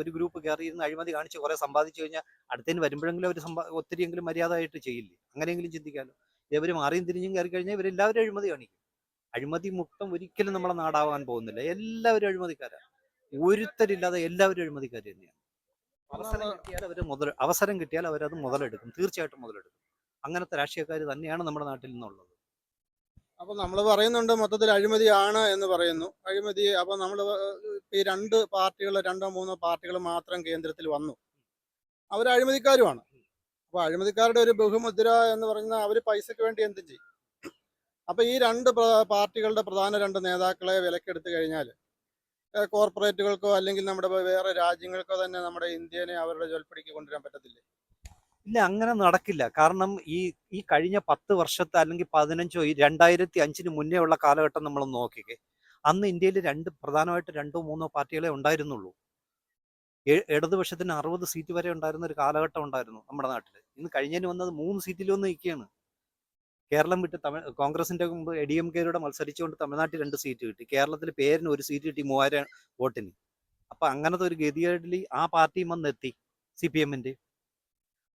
ഒരു ഗ്രൂപ്പ് കയറി ഇരുന്ന് അഴിമതി കാണിച്ച് കുറെ സമ്പാദിച്ചു കഴിഞ്ഞാൽ അടുത്തതിന് വരുമ്പോഴെങ്കിലും അവർ ഒത്തിരിയെങ്കിലും മര്യാദയായിട്ട് ചെയ്യില്ലേ? അങ്ങനെയെങ്കിലും ചിന്തിക്കാമല്ലോ. ഇവർ മാറിയും തിരിഞ്ഞും കയറി കഴിഞ്ഞാൽ ഇവരെല്ലാവരും അഴിമതി കാണിക്കും. അഴിമതി മുക്തം ഒരിക്കലും നമ്മളെ നാടാവാൻ പോകുന്നില്ല. എല്ലാവരും അഴിമതിക്കാരാണ്, ഒരുത്തരില്ലാതെ എല്ലാവരും അഴിമതിക്കാർ തന്നെയാണ്. അവസരം കിട്ടിയാൽ അവരത് മുതലെടുക്കും, തീർച്ചയായിട്ടും മുതലെടുക്കും. അങ്ങനത്തെ രാഷ്ട്രീയക്കാർ തന്നെയാണ് നമ്മുടെ നാട്ടിൽ നിന്നുള്ളത്. അപ്പൊ നമ്മൾ പറയുന്നുണ്ട് മൊത്തത്തിൽ അഴിമതിയാണ് എന്ന് പറയുന്നു. അഴിമതി അപ്പൊ നമ്മൾ ഈ 2 പാർട്ടികൾ 2 3 പാർട്ടികൾ മാത്രം കേന്ദ്രത്തിൽ വന്നു, അവർ അഴിമതിക്കാരുമാണ്. അപ്പൊ അഴിമതിക്കാരുടെ ഒരു ബഹുമുദ്ര എന്ന് പറയുന്ന അവർ പൈസക്ക് വേണ്ടി എന്തും ചെയ്യും. അപ്പൊ ഈ 2 പാർട്ടികളുടെ പ്രധാന 2 നേതാക്കളെ വിലക്കെടുത്തു കഴിഞ്ഞാൽ കോർപ്പറേറ്റുകൾക്കോ അല്ലെങ്കിൽ നമ്മുടെ വേറെ രാജ്യങ്ങൾക്കോ തന്നെ നമ്മുടെ ഇന്ത്യനെ അവരുടെ ജോൽപ്പിടിക്ക് കൊണ്ടുവരാൻ പറ്റത്തില്ലേ? ഇല്ല, അങ്ങനെ നടക്കില്ല. കാരണം ഈ കഴിഞ്ഞ 10 വർഷത്തെ അല്ലെങ്കിൽ 15 2005 മുന്നേ ഉള്ള കാലഘട്ടം നമ്മൾ നോക്കിക്കേ. അന്ന് ഇന്ത്യയിൽ പ്രധാനമായിട്ട് 2 3 പാർട്ടികളെ ഉണ്ടായിരുന്നുള്ളൂ. ഇടതുപക്ഷത്തിന് 60 സീറ്റ് വരെ ഉണ്ടായിരുന്ന ഒരു കാലഘട്ടം ഉണ്ടായിരുന്നു നമ്മുടെ നാട്ടിൽ. ഇന്ന് കഴിഞ്ഞതിന് വന്നത് 3 സീറ്റിലൊന്നും നിൽക്കുകയാണ്. കേരളം വിട്ട് കോൺഗ്രസിന്റെ മുമ്പ് ADMK മത്സരിച്ചുകൊണ്ട് തമിഴ്നാട്ടിൽ 2 സീറ്റ് കിട്ടി. കേരളത്തിൽ പേരിന് 1 സീറ്റ് കിട്ടി 3000 വോട്ടിന്. അപ്പൊ അങ്ങനത്തെ ഒരു ഗതികേടിൽ ആ പാർട്ടിയും വന്നെത്തി, CPMന്റെ.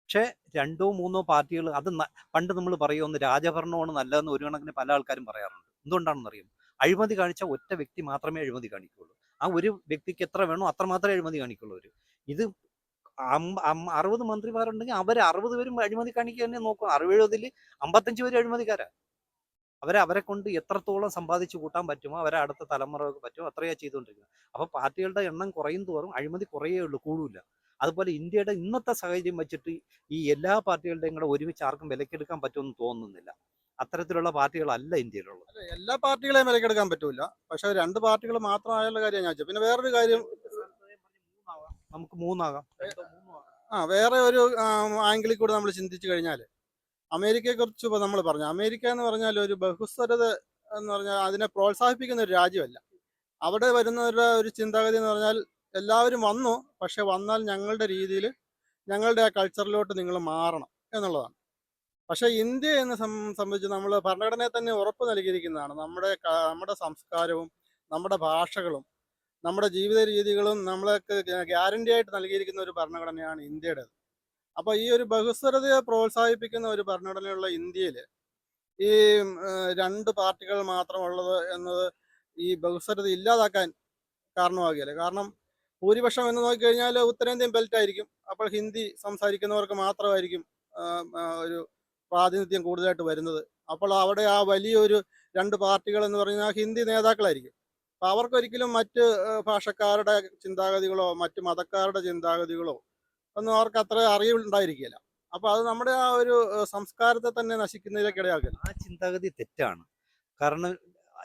പക്ഷേ 2 3 പാർട്ടികൾ അത് പണ്ട് നമ്മൾ പറയുമെന്ന് രാജഭരണമാണ് നല്ലതെന്ന് ഒരു കണക്കിന് പല ആൾക്കാരും പറയാറുണ്ട്. എന്തുകൊണ്ടാണെന്ന് അറിയാം? അഴിമതി കാണിച്ച ഒറ്റ വ്യക്തി മാത്രമേ അഴിമതി കാണിക്കുകയുള്ളൂ. ആ ഒരു വ്യക്തിക്ക് എത്ര വേണോ അത്ര മാത്രമേ അഴിമതി കാണിക്കുള്ളൂ. ഇത് 60 മന്ത്രിമാരുണ്ടെങ്കിൽ അവർ 60 പേരും അഴിമതി കാണിക്കുക തന്നെ നോക്കും. 60-ൽ 55 പേര് അഴിമതിക്കാരാ. അവരെ കൊണ്ട് എത്രത്തോളം സമ്പാദിച്ചു കൂട്ടാൻ പറ്റുമോ അവരെ അടുത്ത തലമുറക്ക് പറ്റുമോ അത്രയാ ചെയ്തുകൊണ്ടിരിക്കുന്നത്. അപ്പൊ പാർട്ടികളുടെ എണ്ണം കുറയും തോറും അഴിമതി കുറയേ ഉള്ളൂ, കൂടില്ല. അതുപോലെ ഇന്ത്യയുടെ ഇന്നത്തെ സാഹചര്യം വെച്ചിട്ട് ഈ എല്ലാ പാർട്ടികളുടെയും കൂടെ ഒരുമിച്ച് ആർക്കും വിലക്കെടുക്കാൻ പറ്റുമെന്ന് തോന്നുന്നില്ല. അത്തരത്തിലുള്ള പാർട്ടികളല്ല ഇന്ത്യയിലുള്ളത്. അല്ല, എല്ലാ പാർട്ടികളെയും വിലക്കെടുക്കാൻ പറ്റൂല. പക്ഷെ 2 പാർട്ടികൾ മാത്രമായുള്ള കാര്യം ഞാൻ ചോദിച്ചത്. പിന്നെ വേറൊരു കാര്യം, നമുക്ക് മൂന്നാകാം. വേറെ ഒരു ആംഗിളിൽ കൂടെ നമ്മൾ ചിന്തിച്ചു കഴിഞ്ഞാൽ അമേരിക്കയെ കുറിച്ച് ഇപ്പോൾ നമ്മൾ പറഞ്ഞു. അമേരിക്ക എന്ന് പറഞ്ഞാൽ ഒരു ബഹുസ്വരത എന്ന് പറഞ്ഞാൽ അതിനെ പ്രോത്സാഹിപ്പിക്കുന്ന ഒരു രാജ്യമല്ല. അവിടെ വരുന്നവരുടെ ഒരു ചിന്താഗതി എന്ന് പറഞ്ഞാൽ എല്ലാവരും വന്നു, പക്ഷെ വന്നാൽ ഞങ്ങളുടെ രീതിയിൽ ഞങ്ങളുടെ ആ കൾച്ചറിലോട്ട് നിങ്ങൾ മാറണം എന്നുള്ളതാണ്. പക്ഷെ ഇന്ത്യ എന്ന് സംബന്ധിച്ച് നമ്മൾ ഭരണഘടനയെ തന്നെ ഉറപ്പ് നൽകിയിരിക്കുന്നതാണ്. നമ്മുടെ സംസ്കാരവും നമ്മുടെ ഭാഷകളും നമ്മുടെ ജീവിത രീതികളും നമ്മളൊക്കെ ഗ്യാരണ്ടി ആയിട്ട് നൽകിയിരിക്കുന്ന ഒരു ഭരണഘടനയാണ് ഇന്ത്യയുടേത്. അപ്പോൾ ഈ ഒരു ബഹുസ്വരതയെ പ്രോത്സാഹിപ്പിക്കുന്ന ഒരു ഭരണഘടനയുള്ള ഇന്ത്യയിൽ ഈ 2 പാർട്ടികൾ മാത്രമുള്ളത് എന്നത് ഈ ബഹുസ്വരത ഇല്ലാതാക്കാൻ കാരണമാകില്ല. കാരണം ഭൂരിപക്ഷം എന്ന് നോക്കിക്കഴിഞ്ഞാൽ ഉത്തരേന്ത്യൻ ബെൽറ്റ് ആയിരിക്കും. അപ്പോൾ ഹിന്ദി സംസാരിക്കുന്നവർക്ക് മാത്രമായിരിക്കും ഒരു പ്രാതിനിധ്യം കൂടുതലായിട്ട് വരുന്നത്. അപ്പോൾ അവിടെ ആ വലിയൊരു 2 പാർട്ടികൾ എന്ന് പറഞ്ഞാൽ ഹിന്ദി നേതാക്കളായിരിക്കും. അപ്പോൾ അവർക്കൊരിക്കലും മറ്റ് ഭാഷക്കാരുടെ ചിന്താഗതികളോ മറ്റ് മതക്കാരുടെ ചിന്താഗതികളോ ഒന്നും അവർക്ക് അത്ര അറിവുണ്ടായിരിക്കില്ല. അപ്പോൾ അത് നമ്മുടെ ആ ഒരു സംസ്കാരത്തെ തന്നെ നശിക്കുന്നതിലേക്ക് ഇടയാക്കുന്നു. ആ ചിന്താഗതി തെറ്റാണ്. കാരണം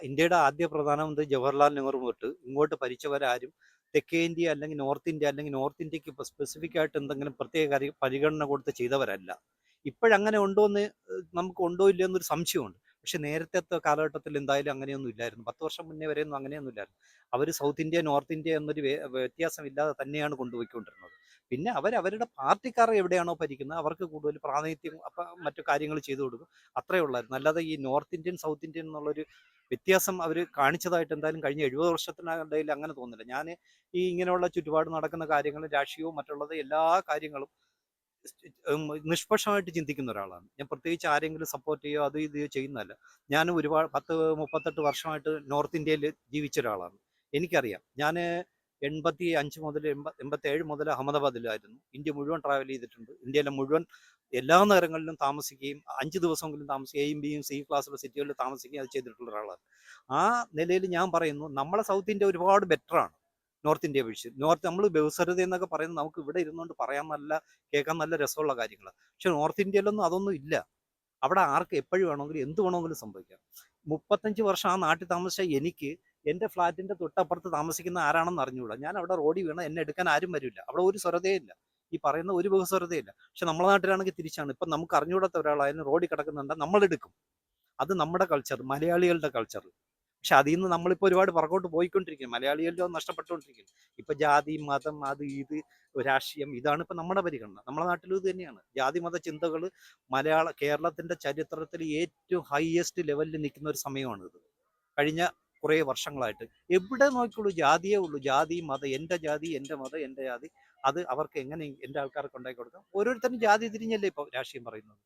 ഇന്ത്യയുടെ ആദ്യ പ്രധാനമന്ത്രി ജവഹർലാൽ നെഹ്റു തൊട്ട് ഇങ്ങോട്ട് ഭരിച്ചവരാരും തെക്കേ ഇന്ത്യ അല്ലെങ്കിൽ നോർത്ത് ഇന്ത്യക്ക് ഇപ്പോൾ സ്പെസിഫിക് ആയിട്ട് എന്തെങ്കിലും പ്രത്യേക പരിഗണന കൊടുത്ത് ചെയ്തവരല്ല. ഇപ്പോഴങ്ങനെ ഉണ്ടോയെന്ന് നമുക്ക് ഉണ്ടോ ഇല്ലയോ എന്നൊരു സംശയമുണ്ട്. പക്ഷെ നേരത്തെ കാലഘട്ടത്തിൽ എന്തായാലും അങ്ങനെയൊന്നും ഇല്ലായിരുന്നു. 10 വർഷം മുന്നേ വരെയൊന്നും അങ്ങനെയൊന്നും ഇല്ലായിരുന്നു. അവർ സൗത്ത് ഇന്ത്യ നോർത്ത് ഇന്ത്യ എന്നൊരു വ്യത്യാസമില്ലാതെ തന്നെയാണ് കൊണ്ടുപോയിക്കൊണ്ടിരുന്നത്. പിന്നെ അവരുടെ പാർട്ടിക്കാർ എവിടെയാണോ ഭരിക്കുന്നത് അവർക്ക് കൂടുതൽ പ്രാതിനിധ്യം മറ്റു കാര്യങ്ങൾ ചെയ്തു കൊടുക്കും, അത്രേ ഉള്ളായിരുന്നു. അല്ലാതെ ഈ നോർത്ത് ഇന്ത്യൻ സൗത്ത് ഇന്ത്യൻ എന്നുള്ളൊരു വ്യത്യാസം അവർ കാണിച്ചതായിട്ട് എന്തായാലും കഴിഞ്ഞ 70 വർഷത്തിനിടയിൽ അങ്ങനെ തോന്നുന്നില്ല. ഞാൻ ഈ ഇങ്ങനെയുള്ള ചുറ്റുപാട് നടക്കുന്ന കാര്യങ്ങളും രാഷ്ട്രീയവും മറ്റുള്ളത് എല്ലാ കാര്യങ്ങളും നിഷ്പക്ഷമായിട്ട് ചിന്തിക്കുന്ന ഒരാളാണ് ഞാൻ. പ്രത്യേകിച്ച് ആരെങ്കിലും സപ്പോർട്ട് ചെയ്യുകയോ അത് ഇത് ചെയ്യുന്നതല്ല. ഞാൻ ഒരുപാട് 10-38 വർഷമായിട്ട് നോർത്ത് ഇന്ത്യയിൽ ജീവിച്ച ഒരാളാണ്. എനിക്കറിയാം. ഞാൻ 85 മുതൽ 87 മുതൽ അഹമ്മദാബാദിലായിരുന്നു. ഇന്ത്യ മുഴുവൻ ട്രാവൽ ചെയ്തിട്ടുണ്ട്. ഇന്ത്യയിലെ മുഴുവൻ എല്ലാ നഗരങ്ങളിലും താമസിക്കുകയും 5 ദിവസമെങ്കിലും എയും ബിയും സി ക്ലാസ്സുള്ള സിറ്റികളിൽ താമസിക്കുകയും അത് ചെയ്തിട്ടുള്ള ഒരാളാണ്. ആ നിലയിൽ ഞാൻ പറയുന്നു, നമ്മളെ സൗത്ത് ഇന്ത്യ ഒരുപാട് ബെറ്ററാണ് നോർത്ത് ഇന്ത്യ അപേക്ഷിച്ച്. നമ്മൾ ബഹുസ്വരത എന്നൊക്കെ പറയുന്നത് നമുക്ക് ഇവിടെ ഇരുന്നുകൊണ്ട് പറയാൻ കേൾക്കാൻ നല്ല രസമുള്ള കാര്യങ്ങളാണ്. പക്ഷെ നോർത്ത് ഇന്ത്യയിലൊന്നും അതൊന്നും ഇല്ല. അവിടെ ആർക്ക് എപ്പോഴും വേണമെങ്കിലും എന്ത് വേണമെങ്കിലും സംഭവിക്കാം. 35 വർഷം ആ നാട്ടിൽ താമസിച്ച എനിക്ക് എൻ്റെ ഫ്ലാറ്റിൻ്റെ തൊട്ടപ്പുറത്ത് താമസിക്കുന്ന ആരാണെന്ന് അറിഞ്ഞുകൂടാ. ഞാൻ അവിടെ റോഡിൽ വീണ എന്നെ എടുക്കാൻ ആരും വരില്ല. അവിടെ ഒരു സ്വരതയില്ല, ഈ പറയുന്ന ഒരു ബഹുസ്വരതയില്ല. പക്ഷെ നമ്മളെ നാട്ടിലാണെങ്കിൽ തിരിച്ചാണ്. ഇപ്പം നമുക്ക് അറിഞ്ഞുകൂടാത്ത ഒരാളായാലും റോഡിൽ കിടക്കുന്നുണ്ട് നമ്മളെടുക്കും. അത് നമ്മുടെ കൾച്ചർ, മലയാളികളുടെ കൾച്ചർ. പക്ഷെ അതിൽ നിന്ന് നമ്മളിപ്പോൾ ഒരുപാട് പുറകോട്ട് പോയിക്കൊണ്ടിരിക്കും. മലയാളികളുടെ നഷ്ടപ്പെട്ടുകൊണ്ടിരിക്കും. ഇപ്പം ജാതി മതം അത് ഇത് രാഷ്ട്രീയം ഇതാണ് ഇപ്പം നമ്മുടെ പരിഗണന. നമ്മുടെ നാട്ടിലും ഇത് തന്നെയാണ്. ജാതി മത ചിന്തകൾ കേരളത്തിൻ്റെ ചരിത്രത്തിൽ ഏറ്റവും ഹയസ്റ്റ് ലെവലിൽ നിൽക്കുന്ന ഒരു സമയമാണിത്. കഴിഞ്ഞ കുറേ വർഷങ്ങളായിട്ട് എവിടെ നോക്കിയുള്ളൂ ജാതിയേ ഉള്ളൂ. ജാതി മതം, എൻ്റെ ജാതി എൻ്റെ മതം എൻ്റെ ജാതി, അത് അവർക്ക് എങ്ങനെ എൻ്റെ ആൾക്കാർക്ക് ഉണ്ടാക്കി കൊടുക്കാം. ഓരോരുത്തരും ജാതി തിരിഞ്ഞല്ലേ ഇപ്പോൾ രാഷ്ട്രീയം പറയുന്നത്.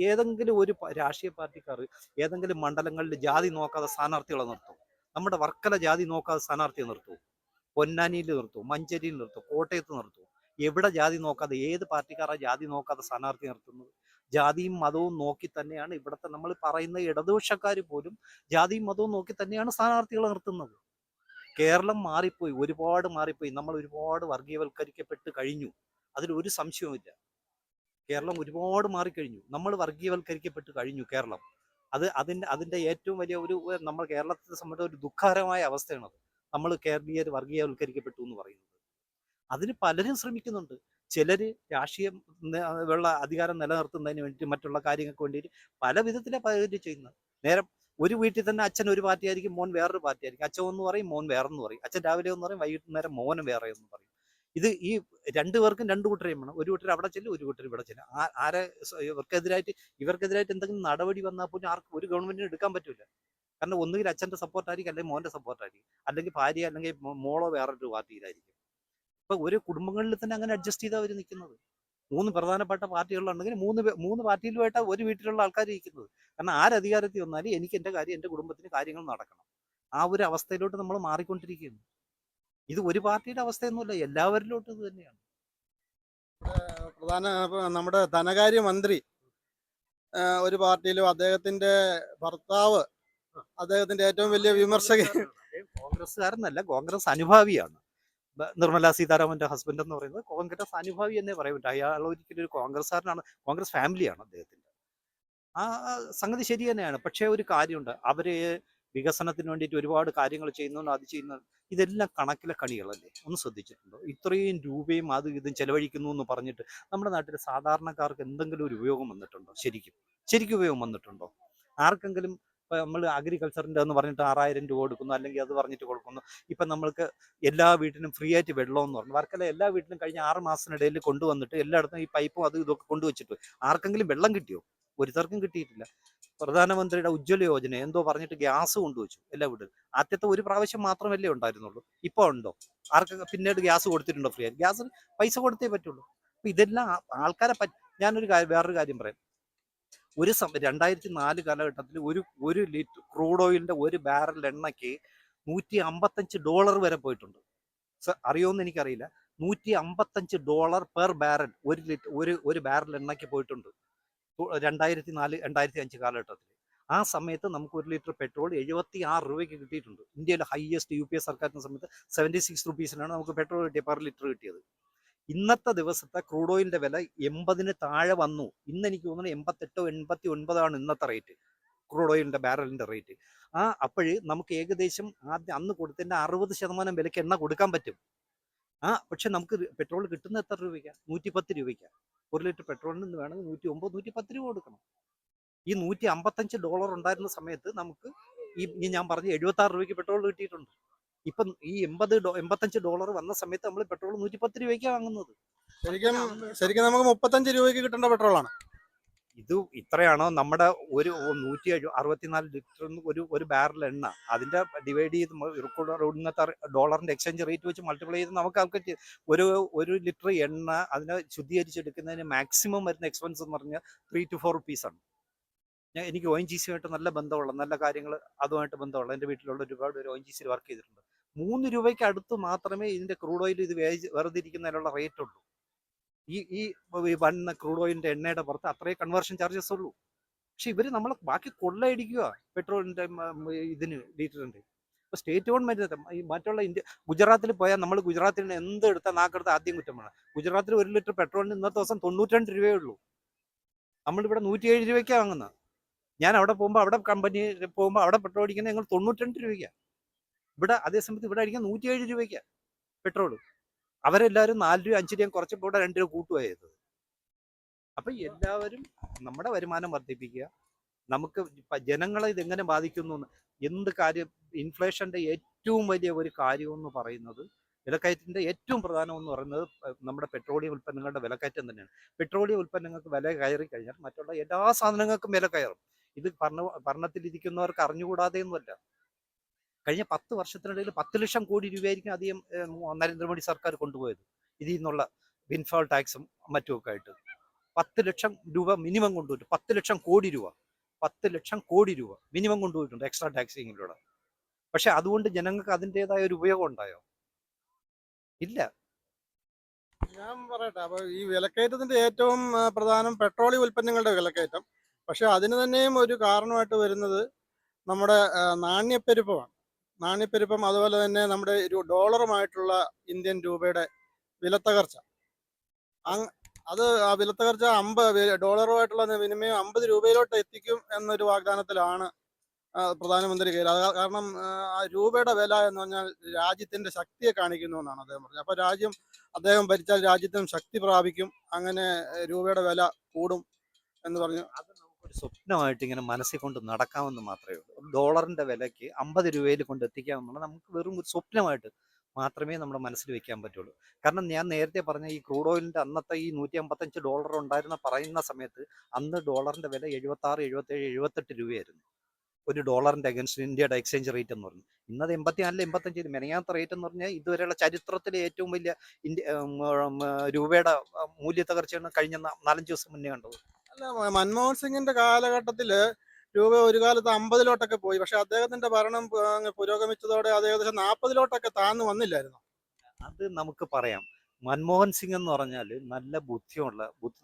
ഏതെങ്കിലും ഒരു രാഷ്ട്രീയ പാർട്ടിക്കാർ ഏതെങ്കിലും മണ്ഡലങ്ങളിൽ ജാതി നോക്കാതെ സ്ഥാനാർത്ഥികളെ നിർത്തും. നമ്മുടെ വർക്കല ജാതി നോക്കാതെ സ്ഥാനാർത്ഥിയെ നിർത്തും, പൊന്നാനിയിൽ നിർത്തും, മഞ്ചേരിയിൽ നിർത്തും, കോട്ടയത്ത് നിർത്തും. എവിടെ ജാതി നോക്കാതെ, ഏത് പാർട്ടിക്കാരാ ജാതി നോക്കാതെ സ്ഥാനാർത്ഥി നിർത്തുന്നത്? ജാതിയും മതവും നോക്കി തന്നെയാണ് ഇവിടുത്തെ നമ്മൾ പറയുന്ന ഇടതുപക്ഷക്കാർ പോലും ജാതിയും മതവും നോക്കി തന്നെയാണ് സ്ഥാനാർത്ഥികളെ നിർത്തുന്നത്. കേരളം മാറിപ്പോയി, ഒരുപാട് മാറിപ്പോയി. നമ്മൾ ഒരുപാട് വർഗീയവൽക്കരിക്കപ്പെട്ട് കഴിഞ്ഞു, അതിലൊരു സംശയവുമില്ല. കേരളം ഒരുപാട് മാറിക്കഴിഞ്ഞു. നമ്മൾ വർഗീയവൽക്കരിക്കപ്പെട്ട് കഴിഞ്ഞു കേരളം. അതിൻ്റെ ഏറ്റവും വലിയ നമ്മൾ കേരളത്തെ സംബന്ധിച്ച ഒരു ദുഃഖകരമായ അവസ്ഥയാണത്. നമ്മൾ കേരളീയർ വർഗീയവൽക്കരിക്കപ്പെട്ടു എന്ന് പറയുന്നത്. അതിന് പലരും ശ്രമിക്കുന്നുണ്ട്. ചിലർ രാഷ്ട്രീയം അധികാരം നിലനിർത്തുന്നതിന് വേണ്ടി മറ്റുള്ള കാര്യങ്ങൾക്ക് വേണ്ടിയിട്ട് പല വിധത്തിലാണ് പലരും ചെയ്യുന്നത്. നേരം ഒരു വീട്ടിൽ തന്നെ അച്ഛൻ ഒരു പാർട്ടി ആയിരിക്കും, മോൻ വേറൊരു പാർട്ടി ആയിരിക്കും. അച്ഛൻ ഒന്ന് പറയും, മോൻ വേറെന്ന് പറയും. അച്ഛൻ രാവിലെ ഒന്ന് പറയും, വൈകിട്ട് നേരം മോനും വേറെ എന്ന് പറയും. ഈ 2 പേർക്കും 2 കൂട്ടരെയും വേണം. ഒരു കൂട്ടർ അവിടെ ചെല്ലും, ഒരു കൂട്ടർ ഇവിടെ ചെല്ലും. ഇവർക്കെതിരായിട്ട് എന്തെങ്കിലും നടപടി വന്നാൽ പോലും ആർക്കും ഒരു ഗവൺമെന്റിന് എടുക്കാൻ പറ്റില്ല. കാരണം ഒന്നുകിൽ അച്ഛൻ്റെ സപ്പോർട്ടായിരിക്കും, അല്ലെങ്കിൽ മോൻ്റെ സപ്പോർട്ടായിരിക്കും, അല്ലെങ്കിൽ ഭാര്യ അല്ലെങ്കിൽ മോളോ വേറൊരു പാർട്ടിയിലായിരിക്കും. ഇപ്പൊ ഒരു കുടുംബങ്ങളിൽ തന്നെ അങ്ങനെ അഡ്ജസ്റ്റ് ചെയ്താൽ അവർ നിൽക്കുന്നത്. 3 പ്രധാനപ്പെട്ട പാർട്ടികളുണ്ടെങ്കിൽ 3 പാർട്ടിയിലുമായിട്ടാണ് ഒരു വീട്ടിലുള്ള ആൾക്കാർ ഇരിക്കുന്നത്. കാരണം ആരധികാരത്തിൽ വന്നാലും എനിക്ക് എൻ്റെ കാര്യം, എൻ്റെ കുടുംബത്തിന് കാര്യങ്ങൾ നടക്കണം. ആ ഒരു അവസ്ഥയിലോട്ട് നമ്മൾ മാറിക്കൊണ്ടിരിക്കുകയാണ്. ഇത് ഒരു പാർട്ടിയുടെ അവസ്ഥയൊന്നുമല്ല, എല്ലാവരിലോട്ടും ഇത് തന്നെയാണ്. നമ്മുടെ ധനകാര്യമന്ത്രി ഒരു പാർട്ടിയിലും അദ്ദേഹത്തിന്റെ ഭർത്താവ് അദ്ദേഹത്തിന്റെ ഏറ്റവും വലിയ വിമർശകൻ. കോൺഗ്രസ്സുകാരനല്ല, കോൺഗ്രസ് അനുഭാവിയാണ്. നിർമ്മല സീതാരാമന്റെ ഹസ്ബൻഡ് എന്ന് പറയുന്നത് കോൺഗ്രസ് അനുഭാവി എന്നേ പറയാൻ പറ്റും. അയാൾ ഒരിക്കലും ഒരു കോൺഗ്രസ്സുകാരനാണ്, കോൺഗ്രസ് ഫാമിലിയാണ് അദ്ദേഹത്തിന്റെ. ആ സംഗതി ശരി തന്നെയാണ്. പക്ഷേ ഒരു കാര്യമുണ്ട്, അവര് വികസനത്തിന് വേണ്ടിയിട്ട് ഒരുപാട് കാര്യങ്ങൾ ചെയ്യുന്നുണ്ട്, അത് ചെയ്യുന്നുണ്ട്. ഇതെല്ലാം കണക്കിലെ കണികളല്ലേ? ഒന്ന് ശ്രദ്ധിച്ചിട്ടുണ്ടോ? ഇത്രയും രൂപയും അത് ഇതും ചെലവഴിക്കുന്നു എന്ന് പറഞ്ഞിട്ട് നമ്മുടെ നാട്ടിൽ സാധാരണക്കാർക്ക് എന്തെങ്കിലും ഒരു ഉപയോഗം വന്നിട്ടുണ്ടോ? ശരിക്കും ഉപയോഗം വന്നിട്ടുണ്ടോ? ആർക്കെങ്കിലും നമ്മൾ അഗ്രികൾച്ചറിൻ്റെ എന്ന് പറഞ്ഞിട്ട് 6000 രൂപ കൊടുക്കുന്നു, അല്ലെങ്കിൽ അത് പറഞ്ഞിട്ട് കൊടുക്കുന്നു. ഇപ്പം നമ്മൾക്ക് എല്ലാ വീട്ടിലും ഫ്രീ ആയിട്ട് വെള്ളം എന്ന് പറഞ്ഞു വർക്കല എല്ലാ വീട്ടിലും കഴിഞ്ഞ 6 മാസത്തിനിടയിൽ കൊണ്ടുവന്നിട്ട് എല്ലായിടത്തും ഈ പൈപ്പും അതും ഇതൊക്കെ കൊണ്ടുവച്ചിട്ട് ആർക്കെങ്കിലും വെള്ളം കിട്ടിയോ? ഒരുത്തർക്കും കിട്ടിയിട്ടില്ല. പ്രധാനമന്ത്രിയുടെ ഉജ്ജ്വല യോജന എന്തോ പറഞ്ഞിട്ട് ഗ്യാസ് കൊണ്ടുവച്ചു എല്ലാ വീട്ടിലും. ആദ്യത്തെ ഒരു പ്രാവശ്യം മാത്രമല്ലേ ഉണ്ടായിരുന്നുള്ളൂ. ഇപ്പോൾ ഉണ്ടോ? ആർക്ക് പിന്നീട് ഗ്യാസ് കൊടുത്തിട്ടുണ്ടോ ഫ്രീ ആയിട്ട്? ഗ്യാസ് പൈസ കൊടുത്തേ പറ്റുള്ളൂ. അപ്പൊ ഇതെല്ലാം ആൾക്കാരെ ഞാനൊരു വേറൊരു കാര്യം പറയാം. 2004 കാലഘട്ടത്തിൽ ഒരു ലിറ്റർ ക്രൂഡ് ഓയിലിന്റെ ഒരു ബാരൽ എണ്ണയ്ക്ക് $155 വരെ പോയിട്ടുണ്ട്. അറിയോന്ന് എനിക്കറിയില്ല. $155 പെർ ബാരൽ ഒരു ബാരൽ എണ്ണയ്ക്ക് പോയിട്ടുണ്ട് 2004 2005 കാലഘട്ടത്തിൽ. ആ സമയത്ത് നമുക്ക് 1 ലിറ്റർ പെട്രോൾ 76 രൂപയ്ക്ക് കിട്ടിയിട്ടുണ്ട്. ഇന്ത്യയിലെ ഹയസ്റ്റ് UPA സർക്കാരിന്റെ സമയത്ത് 76 റുപ്പീസിനാണ് നമുക്ക് പെട്രോൾ കിട്ടിയത്, പെർ ലിറ്റർ കിട്ടിയത്. ഇന്നത്തെ ദിവസത്തെ ക്രൂഡ് ഓയിലിന്റെ വില 80 താഴെ വന്നു. ഇന്ന് എനിക്ക് തോന്നുന്നു 88 89 ഇന്നത്തെ റേറ്റ്, ക്രൂഡ് ഓയിലിന്റെ ബാരലിന്റെ റേറ്റ്. അപ്പോഴ് നമുക്ക് ഏകദേശം അന്ന് കൊടുത്തതിന്റെ 60% വിലയ്ക്ക് എണ്ണ കൊടുക്കാൻ പറ്റും. പക്ഷെ നമുക്ക് പെട്രോൾ കിട്ടുന്ന എത്ര രൂപയ്ക്കാണ്? 110 രൂപയ്ക്കാണ്. 1 ലിറ്റർ പെട്രോളിന് നിന്ന് വേണമെങ്കിൽ 109 110 രൂപ കൊടുക്കണം. ഈ $155 ഉണ്ടായിരുന്ന സമയത്ത് നമുക്ക് ഈ ഞാൻ പറഞ്ഞ 76 രൂപയ്ക്ക് പെട്രോൾ കിട്ടിയിട്ടുണ്ട്. ഇപ്പം ഈ $85 വന്ന സമയത്ത് നമ്മൾ പെട്രോൾ 110 രൂപയ്ക്കാണ് വാങ്ങുന്നത്. ശരിക്കും നമുക്ക് 35 രൂപയ്ക്ക് കിട്ടേണ്ട പെട്രോളാണ് ഇത്. ഇത്രയാണോ നമ്മുടെ ഒരു 164 ലിറ്റർ ഒരു ബാരൽ എണ്ണ, അതിന്റെ ഡിവൈഡ് ചെയ്ത് ഇന്നത്തെ ഡോളറിന്റെ എക്സ്ചേഞ്ച് റേറ്റ് വെച്ച് മൾട്ടിപ്ലൈ ചെയ്ത് നമുക്ക് ഒരു ലിറ്റർ എണ്ണ അതിനെ ശുദ്ധീകരിച്ചെടുക്കുന്നതിന് മാക്സിമം വരുന്ന എക്സ്പെൻസ് എന്ന് പറഞ്ഞാൽ 3 to 4 റുപ്പീസാണ്. എനിക്ക് ONGC ആയിട്ട് നല്ല ബന്ധമുള്ള, നല്ല കാര്യങ്ങൾ അതുമായിട്ട് ബന്ധമുള്ള എൻ്റെ വീട്ടിലുള്ള ഒരുപാട് പേര് ONGC വർക്ക് ചെയ്തിട്ടുണ്ട്. 3 രൂപയ്ക്ക് അടുത്ത് മാത്രമേ ഇതിന്റെ ക്രൂഡ് ഓയിൽ ഇത് വെറുതെ ഇരിക്കുന്നതിനുള്ള റേറ്റ് ഉള്ളൂ. ഈ വന്ന ക്രൂഡ് ഓയിലിന്റെ എണ്ണയുടെ പുറത്ത് അത്രേ കൺവേർഷൻ ചാർജസ് ഉള്ളൂ. പക്ഷെ ഇവര് നമ്മളെ ബാക്കി കൊള്ളയടിക്കുക പെട്രോളിന്റെ ഇതിന് ലിറ്ററിന്റെ. ഇപ്പൊ സ്റ്റേറ്റ് ഗവൺമെന്റ് ഈ മറ്റുള്ള ഗുജറാത്തിൽ പോയാൽ നമ്മൾ ഗുജറാത്തിൽ നിന്ന് എന്ത് എടുത്താൽ നാക്കെടുത്ത് ആദ്യം കുറ്റമാണ്. ഗുജറാത്തിൽ 1 ലിറ്റർ പെട്രോളിന് ഇന്നത്തെ ദിവസം 92 രൂപയേ ഉള്ളൂ. നമ്മളിവിടെ 107 രൂപയ്ക്കാണ് വാങ്ങുന്നത്. ഞാൻ അവിടെ പോകുമ്പോൾ, അവിടെ കമ്പനി പോകുമ്പോൾ അവിടെ പെട്രോൾ അടിക്കുന്നത് ഞങ്ങൾ 92 രൂപയ്ക്കാണ്. ഇവിടെ അതേസമയത്ത് ഇവിടെ അടിക്കാൻ 107 രൂപയ്ക്കാണ് പെട്രോൾ. അവരെല്ലാവരും 4 രൂപ 5 രൂപ കുറച്ചപ്പോൾ ഇവിടെ 2 രൂപ കൂട്ടുകയത്. അപ്പൊ എല്ലാവരും നമ്മുടെ വരുമാനം വർദ്ധിപ്പിക്കുക. നമുക്ക് ജനങ്ങളെ ഇതെങ്ങനെ ബാധിക്കുന്നു, എന്ത് കാര്യം, ഇൻഫ്ലേഷന്റെ ഏറ്റവും വലിയ ഒരു കാര്യം എന്ന് പറയുന്നത്, വിലക്കയറ്റത്തിന്റെ ഏറ്റവും പ്രധാനം എന്ന് പറയുന്നത് നമ്മുടെ പെട്രോളിയം ഉൽപ്പന്നങ്ങളുടെ വിലക്കയറ്റം തന്നെയാണ്. പെട്രോളിയം ഉൽപ്പന്നങ്ങൾക്ക് വില കയറി കഴിഞ്ഞാൽ മറ്റുള്ള എല്ലാ സാധനങ്ങൾക്കും വില കയറും. ഇത് ഭരണത്തിലിരിക്കുന്നവർക്ക് അറിഞ്ഞുകൂടാതെയൊന്നുമല്ല. കഴിഞ്ഞ 10 വർഷത്തിനിടയിൽ 10 ലക്ഷം കോടി രൂപയായിരിക്കും അധികം നരേന്ദ്രമോദി സർക്കാർ കൊണ്ടുപോയത് ഇതിൽ നിന്നുള്ള വിൻഫാൾ ടാക്സും മറ്റുമൊക്കെ ആയിട്ട്. 10 ലക്ഷം രൂപ മിനിമം കൊണ്ടുപോയിട്ട് 10 ലക്ഷം കോടി രൂപ 10 ലക്ഷം കോടി രൂപ മിനിമം കൊണ്ടുപോയിട്ടുണ്ട് എക്സ്ട്രാ ടാക്സിങ്ങിലൂടെ. പക്ഷെ അതുകൊണ്ട് ജനങ്ങൾക്ക് അതിൻ്റെതായ ഒരു ഉപയോഗം ഉണ്ടായോ? ഇല്ല. ഞാൻ പറയട്ടെ, അപ്പൊ ഈ വിലക്കയറ്റത്തിന്റെ ഏറ്റവും പ്രധാനം പെട്രോളിയം ഉൽപ്പന്നങ്ങളുടെ വിലക്കയറ്റം. പക്ഷെ അതിന് തന്നെയും ഒരു കാരണമായിട്ട് വരുന്നത് നമ്മുടെ നാണ്യപ്പെരുപ്പമാണ്. നാണ്യപ്പെരുപ്പം, അതുപോലെ തന്നെ നമ്മുടെ ഡോളറുമായിട്ടുള്ള ഇന്ത്യൻ രൂപയുടെ വിലത്തകർച്ച. അത് ആ വിലത്തകർച്ച ഡോളറുമായിട്ടുള്ള വിനിമയം 50 രൂപയിലോട്ട് എത്തിക്കും എന്നൊരു വാഗ്ദാനത്തിലാണ് പ്രധാനമന്ത്രി കയ്യിൽ. കാരണം ആ രൂപയുടെ വില എന്ന് പറഞ്ഞാൽ രാജ്യത്തിന്റെ ശക്തിയെ കാണിക്കുന്നു എന്നാണ് അദ്ദേഹം പറഞ്ഞത്. അപ്പൊ അദ്ദേഹം ഭരിച്ചാൽ രാജ്യത്തിനും ശക്തി പ്രാപിക്കും, അങ്ങനെ രൂപയുടെ വില കൂടും എന്ന് പറഞ്ഞു. അത് നമുക്കൊരു സ്വപ്നമായിട്ട് ഇങ്ങനെ മനസ്സിൽ കൊണ്ട് നടക്കാമെന്ന് മാത്രമേ ഉള്ളൂ. ഡോളറിന്റെ വിലയ്ക്ക് 50 രൂപയിൽ കൊണ്ട് എത്തിക്കാമെന്നുള്ള നമുക്ക് വെറും ഒരു സ്വപ്നമായിട്ട് മാത്രമേ നമ്മുടെ മനസ്സിൽ വെക്കാൻ പറ്റുള്ളൂ. കാരണം ഞാൻ നേരത്തെ പറഞ്ഞ ഈ ക്രൂഡ് ഓയിലിന്റെ അന്നത്തെ ഈ $155 ഉണ്ടായിരുന്ന പറയുന്ന സമയത്ത് അന്ന് ഡോളറിന്റെ വില 76 77 78 രൂപയായിരുന്നു ഒരു ഡോളറിന്റെ അഗൻസ്റ്റ് ഇന്ത്യയുടെ എക്സ്ചേഞ്ച് റേറ്റ് എന്ന് പറഞ്ഞു. ഇന്നത് 84 85 മെനയാത്ത റേറ്റ് എന്ന് പറഞ്ഞാൽ ഇതുവരെയുള്ള ചരിത്രത്തിലെ ഏറ്റവും വലിയ രൂപയുടെ മൂല്യ തകർച്ചയാണ് കഴിഞ്ഞ 4-5 ദിവസം മുന്നേ കണ്ടത്. അല്ല, മൻമോഹൻ സിംഗിന്റെ കാലഘട്ടത്തില് രൂപ ഒരു കാലത്ത് 50-ലോട്ടൊക്കെ പോയി. പക്ഷെ അദ്ദേഹത്തിന്റെ ഭരണം പുരോഗമിച്ചതോടെ അത് ഏകദേശം 40-ലോട്ടൊക്കെ താഴ്ന്നു വന്നില്ലായിരുന്നു. അത് നമുക്ക് പറയാം. മൻമോഹൻ സിംഗ് എന്ന് പറഞ്ഞാൽ നല്ല ബുദ്ധിയുള്ള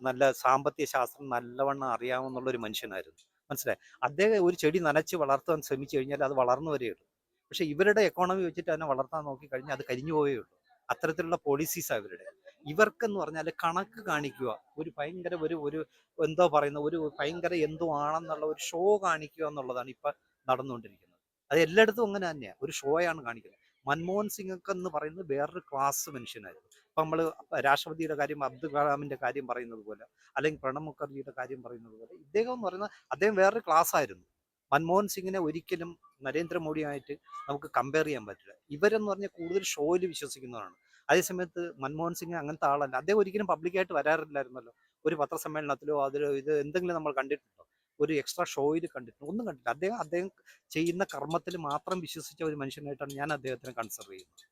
നല്ല സാമ്പത്തിക ശാസ്ത്രം നല്ലവണ്ണം അറിയാവുന്ന ഒരു മനുഷ്യനായിരുന്നു. മനസ്സിലായി. അദ്ദേഹം ഒരു ചെടി നനച്ച് വളർത്താൻ ശ്രമിച്ചു കഴിഞ്ഞാൽ അത് വളർന്നു വരികയുള്ളൂ. പക്ഷെ ഇവരുടെ എക്കോണമി വെച്ചിട്ട് തന്നെ വളർത്താൻ നോക്കി കഴിഞ്ഞാൽ അത് കരിഞ്ഞു പോവുകയുള്ളൂ. അത്തരത്തിലുള്ള പോളിസീസാണ് ഇവരുടെ. ഇവർക്കെന്ന് പറഞ്ഞാൽ കണക്ക് കാണിക്കുക, ഒരു ഭയങ്കര ഒരു എന്തോ പറയുന്ന ഒരു ഭയങ്കര എന്തോ ആണെന്നുള്ള ഒരു ഷോ കാണിക്കുക എന്നുള്ളതാണ് ഇപ്പൊ നടന്നുകൊണ്ടിരിക്കുന്നത്. അത് എല്ലായിടത്തും അങ്ങനെ തന്നെയാണ്, ഒരു ഷോയാണ് കാണിക്കുന്നത്. മൻമോഹൻ സിംഗ് ഒക്കെ എന്ന് പറയുന്നത് വേറൊരു ക്ലാസ് മനുഷ്യനായിരുന്നു. ഇപ്പൊ നമ്മൾ രാഷ്ട്രപതിയുടെ കാര്യം, അബ്ദുൽ കലാമിന്റെ കാര്യം പറയുന്നത് പോലെ, അല്ലെങ്കിൽ പ്രണബ് മുഖർജിയുടെ കാര്യം പറയുന്നത് പോലെ, ഇദ്ദേഹം എന്ന് പറയുന്നത് അദ്ദേഹം വേറൊരു ക്ലാസ് ആയിരുന്നു. മൻമോഹൻ സിംഗിനെ ഒരിക്കലും നരേന്ദ്രമോദിയായിട്ട് നമുക്ക് കമ്പയർ ചെയ്യാൻ പറ്റില്ല. ഇവരെന്ന് പറഞ്ഞാൽ കൂടുതൽ ഷോയിൽ വിശ്വസിക്കുന്നവരാണ്. അതേസമയത്ത് മൻമോഹൻ സിംഗ് അങ്ങനത്തെ ആളല്ല. അദ്ദേഹം ഒരിക്കലും പബ്ലിക്കായിട്ട് വരാറില്ലായിരുന്നല്ലോ. ഒരു പത്രസമ്മേളനത്തിലോ അതിലോ ഇത് എന്തെങ്കിലും നമ്മൾ കണ്ടിട്ടുണ്ടോ? ഒരു എക്സ്ട്രാ ഷോയിൽ കണ്ടിട്ടുണ്ടോ? ഒന്നും കണ്ടില്ല. അദ്ദേഹം ചെയ്യുന്ന കർമ്മത്തിൽ മാത്രം വിശ്വസിച്ച ഒരു മനുഷ്യനായിട്ടാണ് ഞാൻ അദ്ദേഹത്തിനെ കൺസിഡർ ചെയ്യുന്നത്.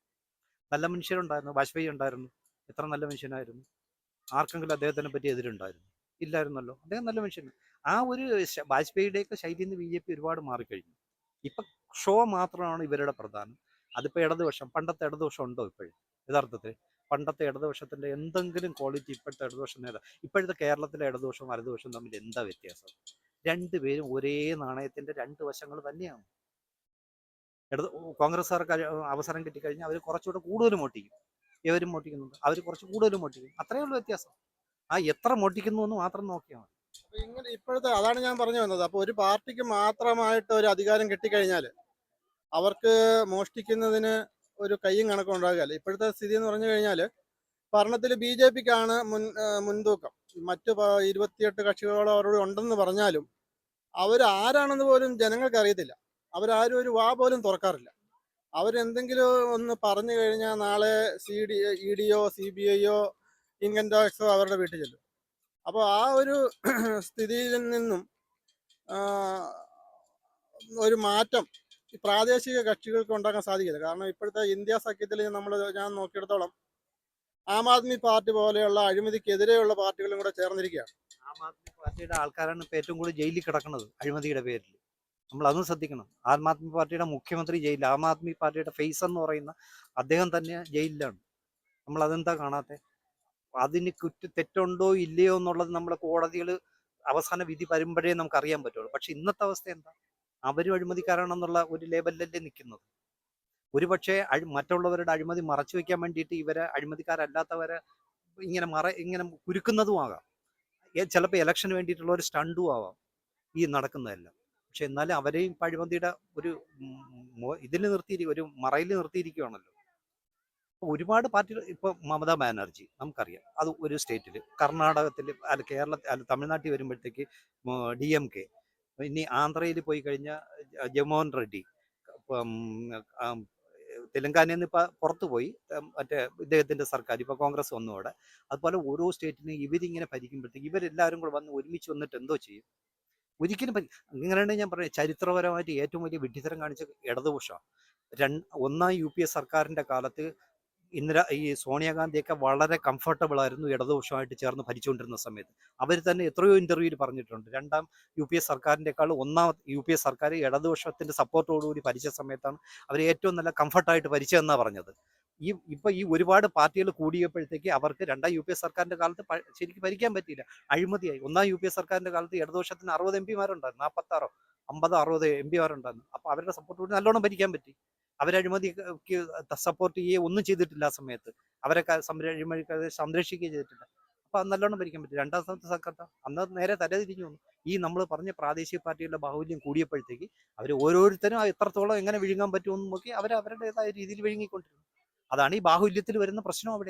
നല്ല മനുഷ്യരുണ്ടായിരുന്നു. വാജ്പേയി ഉണ്ടായിരുന്നു. എത്ര നല്ല മനുഷ്യനായിരുന്നു. ആർക്കെങ്കിലും അദ്ദേഹത്തിനെ പറ്റി എതിരുണ്ടായിരുന്നു? ഇല്ലായിരുന്നല്ലോ. അദ്ദേഹം നല്ല മനുഷ്യൻ. ആ ഒരു വാജ്പേയിയുടെയൊക്കെ ശൈലിയിൽ നിന്ന് BJP ഒരുപാട് മാറിക്കഴിഞ്ഞു. ഇപ്പൊ ഷോ മാത്രമാണ് ഇവരുടെ പ്രധാനം. അതിപ്പോ ഇടതുപക്ഷം, പണ്ടത്തെ ഇടതുപക്ഷം ഉണ്ടോ ഇപ്പോഴും? യഥാർത്ഥത്തിൽ പണ്ടത്തെ ഇടതുപക്ഷത്തിന്റെ എന്തെങ്കിലും ക്വാളിറ്റി ഇപ്പോഴത്തെ ഇടതുപക്ഷം ഇപ്പോഴത്തെ കേരളത്തിലെ ഇടതുപക്ഷവും വലതുപക്ഷവും തമ്മിൽ എന്താ വ്യത്യാസം? രണ്ടുപേരും ഒരേ നാണയത്തിന്റെ രണ്ട് വശങ്ങൾ തന്നെയാണ്. കോൺഗ്രസ്സുകാർക്ക് അവസരം കിട്ടിക്കഴിഞ്ഞാൽ അവർ കുറച്ചുകൂടെ കൂടുതൽ മോട്ടിക്കും. ഇവരും മോട്ടിക്കുന്നുണ്ട്, അവർ കുറച്ച് കൂടുതൽ മോട്ടിക്കും. അത്രയേ ഉള്ളൂ വ്യത്യാസം. ആ എത്ര മോട്ടിക്കുന്നു എന്ന് മാത്രം നോക്കിയാൽ മതി. അപ്പൊ ഇങ്ങനെ ഇപ്പോഴത്തെ അതാണ് ഞാൻ പറഞ്ഞു വന്നത്. അപ്പൊ ഒരു പാർട്ടിക്ക് മാത്രമായിട്ട് ഒരു അധികാരം കിട്ടിക്കഴിഞ്ഞാൽ അവർക്ക് മോഷ്ടിക്കുന്നതിന് ഒരു കയ്യും കണക്കും ഉണ്ടാകുകയല്ല. ഇപ്പോഴത്തെ സ്ഥിതി എന്ന് പറഞ്ഞു കഴിഞ്ഞാൽ ഭരണത്തിൽ BJPക്കാണ് മുൻതൂക്കം. മറ്റ് 28 കക്ഷികളോളം അവരോട് ഉണ്ടെന്ന് പറഞ്ഞാലും അവരാരാണെന്ന് പോലും ജനങ്ങൾക്ക് അറിയത്തില്ല. അവരാരും ഒരു വാ പോലും തുറക്കാറില്ല. അവരെന്തെങ്കിലും ഒന്ന് പറഞ്ഞു കഴിഞ്ഞാൽ നാളെ EDയോ CBIയോ ഇൻകം ടാക്സോ അവരുടെ വീട്ടിൽ ചെല്ലും. അപ്പോൾ ആ ഒരു സ്ഥിതിയിൽ നിന്നും ഒരു മാറ്റം ഈ പ്രാദേശിക കക്ഷികൾക്ക് ഉണ്ടാക്കാൻ സാധിക്കില്ല. കാരണം ഇപ്പോഴത്തെ ഇന്ത്യ സഖ്യത്തിൽ ഞാൻ നോക്കിയിടത്തോളം ആം ആദ്മി പാർട്ടി പോലെയുള്ള അഴിമതിക്കെതിരെയുള്ള പാർട്ടികളും കൂടെ ചേർന്നിരിക്കുകയാണ്. ആം ആദ്മി പാർട്ടിയുടെ ആൾക്കാരാണ് ഇപ്പൊ ഏറ്റവും കൂടുതൽ ജയിലിൽ കിടക്കുന്നത് അഴിമതിയുടെ പേരിൽ. നമ്മൾ അതും ശ്രദ്ധിക്കണം. ആം ആദ്മി പാർട്ടിയുടെ മുഖ്യമന്ത്രി ജയിലിൽ, ആം ആദ്മി പാർട്ടിയുടെ ഫേസ് എന്ന് പറയുന്ന അദ്ദേഹം തന്നെ ജയിലിലാണ്. നമ്മൾ അതെന്താ കാണാത്തെ? അതിന് തെറ്റുണ്ടോ ഇല്ലയോ എന്നുള്ളത് നമ്മുടെ കോടതികൾ അവസാന വിധി വരുമ്പോഴേ നമുക്ക് അറിയാൻ പറ്റുള്ളൂ. പക്ഷെ ഇന്നത്തെ അവസ്ഥ എന്താ? അവരും അഴിമതിക്കാരാണെന്നുള്ള ഒരു ലേബലിലല്ലേ നിൽക്കുന്നത്. ഒരുപക്ഷെ മറ്റുള്ളവരുടെ അഴിമതി മറച്ചു വെക്കാൻ വേണ്ടിയിട്ട് ഇവരെ അഴിമതിക്കാരല്ലാത്തവരെ ഇങ്ങനെ കുരുക്കുന്നതും ആകാം. ചിലപ്പോൾ ഇലക്ഷന് വേണ്ടിയിട്ടുള്ള ഒരു സ്റ്റണ്ടും ആവാം ഈ നടക്കുന്നതെല്ലാം. പക്ഷെ എന്നാലും അവരെയും ഇപ്പം അഴിമതിയുടെ ഒരു ഇതിൽ ഒരു മറയിൽ നിർത്തിയിരിക്കുകയാണല്ലോ. ഒരുപാട് പാർട്ടികൾ ഇപ്പൊ മമതാ ബാനർജി നമുക്കറിയാം, അത് ഒരു സ്റ്റേറ്റിൽ, കർണാടകത്തിൽ അല്ല കേരളത്തിൽ അല്ല തമിഴ്നാട്ടിൽ വരുമ്പോഴത്തേക്ക് DMK, ഇനി ആന്ധ്രയിൽ പോയി കഴിഞ്ഞാൽ ജഗൻമോഹൻ റെഡ്ഡി, തെലങ്കാനയിൽ നിന്ന് ഇപ്പൊ പുറത്തു പോയി മറ്റേ ഇദ്ദേഹത്തിന്റെ സർക്കാർ, ഇപ്പൊ കോൺഗ്രസ് വന്നതോടെ. അതുപോലെ ഓരോ സ്റ്റേറ്റിനും ഇവരിങ്ങനെ ഭരിക്കുമ്പോഴത്തേക്ക് ഇവരെല്ലാവരും കൂടെ വന്ന് ഒരുമിച്ച് വന്നിട്ട് എന്തോ ചെയ്യും? ഒരിക്കലും അങ്ങനെയാണെങ്കിൽ ഞാൻ പറയാം, ചരിത്രപരമായിട്ട് ഏറ്റവും വലിയ വിഡ്ഢിത്തരം കാണിച്ച ഇടതുപക്ഷമാണ്. ഒന്നാം UPA സർക്കാരിന്റെ കാലത്ത് ഈ സോണിയാഗാന്ധിയൊക്കെ വളരെ കംഫർട്ടബിൾ ആയിരുന്നു ഇടതുപക്ഷമായിട്ട് ചേർന്ന് ഭരിച്ചുകൊണ്ടിരുന്ന സമയത്ത്. അവർ തന്നെ എത്രയോ ഇന്റർവ്യൂവിൽ പറഞ്ഞിട്ടുണ്ട്, രണ്ടാം UPA സർക്കാരിൻ്റെക്കാൾ ഒന്നാം UPA സർക്കാർ ഇടതുപക്ഷത്തിന്റെ സപ്പോർട്ടോടുകൂടി ഭരിച്ച സമയത്താണ് അവർ ഏറ്റവും നല്ല കംഫർട്ടായിട്ട് ഭരിച്ചതെന്നാണ് പറഞ്ഞത്. ഇപ്പൊ ഈ ഒരുപാട് പാർട്ടികൾ കൂടിയപ്പോഴത്തേക്ക് അവർക്ക് രണ്ടാം UPA സർക്കാരിന്റെ കാലത്ത് ശരിക്കും ഭരിക്കാൻ പറ്റിയില്ല, അഴിമതിയായി. ഒന്നാം UPA സർക്കാരിന്റെ കാലത്ത് ഇടതുപക്ഷത്തിന് 60 MP-മാരുണ്ടായിരുന്നു, 46, 50, 60 MP-മാരുണ്ടായിരുന്നു. അപ്പൊ അവരുടെ സപ്പോർട്ടോട് നല്ലോണം ഭരിക്കാൻ പറ്റി. അവരഴിമതിക്ക് സപ്പോർട്ട് ചെയ്യുകയോ ഒന്നും ചെയ്തിട്ടില്ല. ആ സമയത്ത് അവരെ അഴിമതിക്കാരെ സംരക്ഷിക്കുകയും ചെയ്തിട്ടില്ല. അപ്പൊ അത് നല്ലോണം ഭരിക്കാൻ പറ്റും. രണ്ടാം സ്ഥാനത്ത് സർക്കാർ അന്ന് നേരെ തലതിരിഞ്ഞു വന്നു. ഈ നമ്മൾ പറഞ്ഞ പ്രാദേശിക പാർട്ടികളുടെ ബാഹുല്യം കൂടിയപ്പോഴത്തേക്ക് അവർ ഓരോരുത്തരും എത്രത്തോളം എങ്ങനെ വിഴുങ്ങാൻ പറ്റുമെന്ന് നോക്കി അവരുടേതായ രീതിയിൽ വിഴുങ്ങിക്കൊണ്ടിരുന്നു. അതാണ് ഈ ബാഹുല്യത്തിൽ വരുന്ന പ്രശ്നം അവിടെ.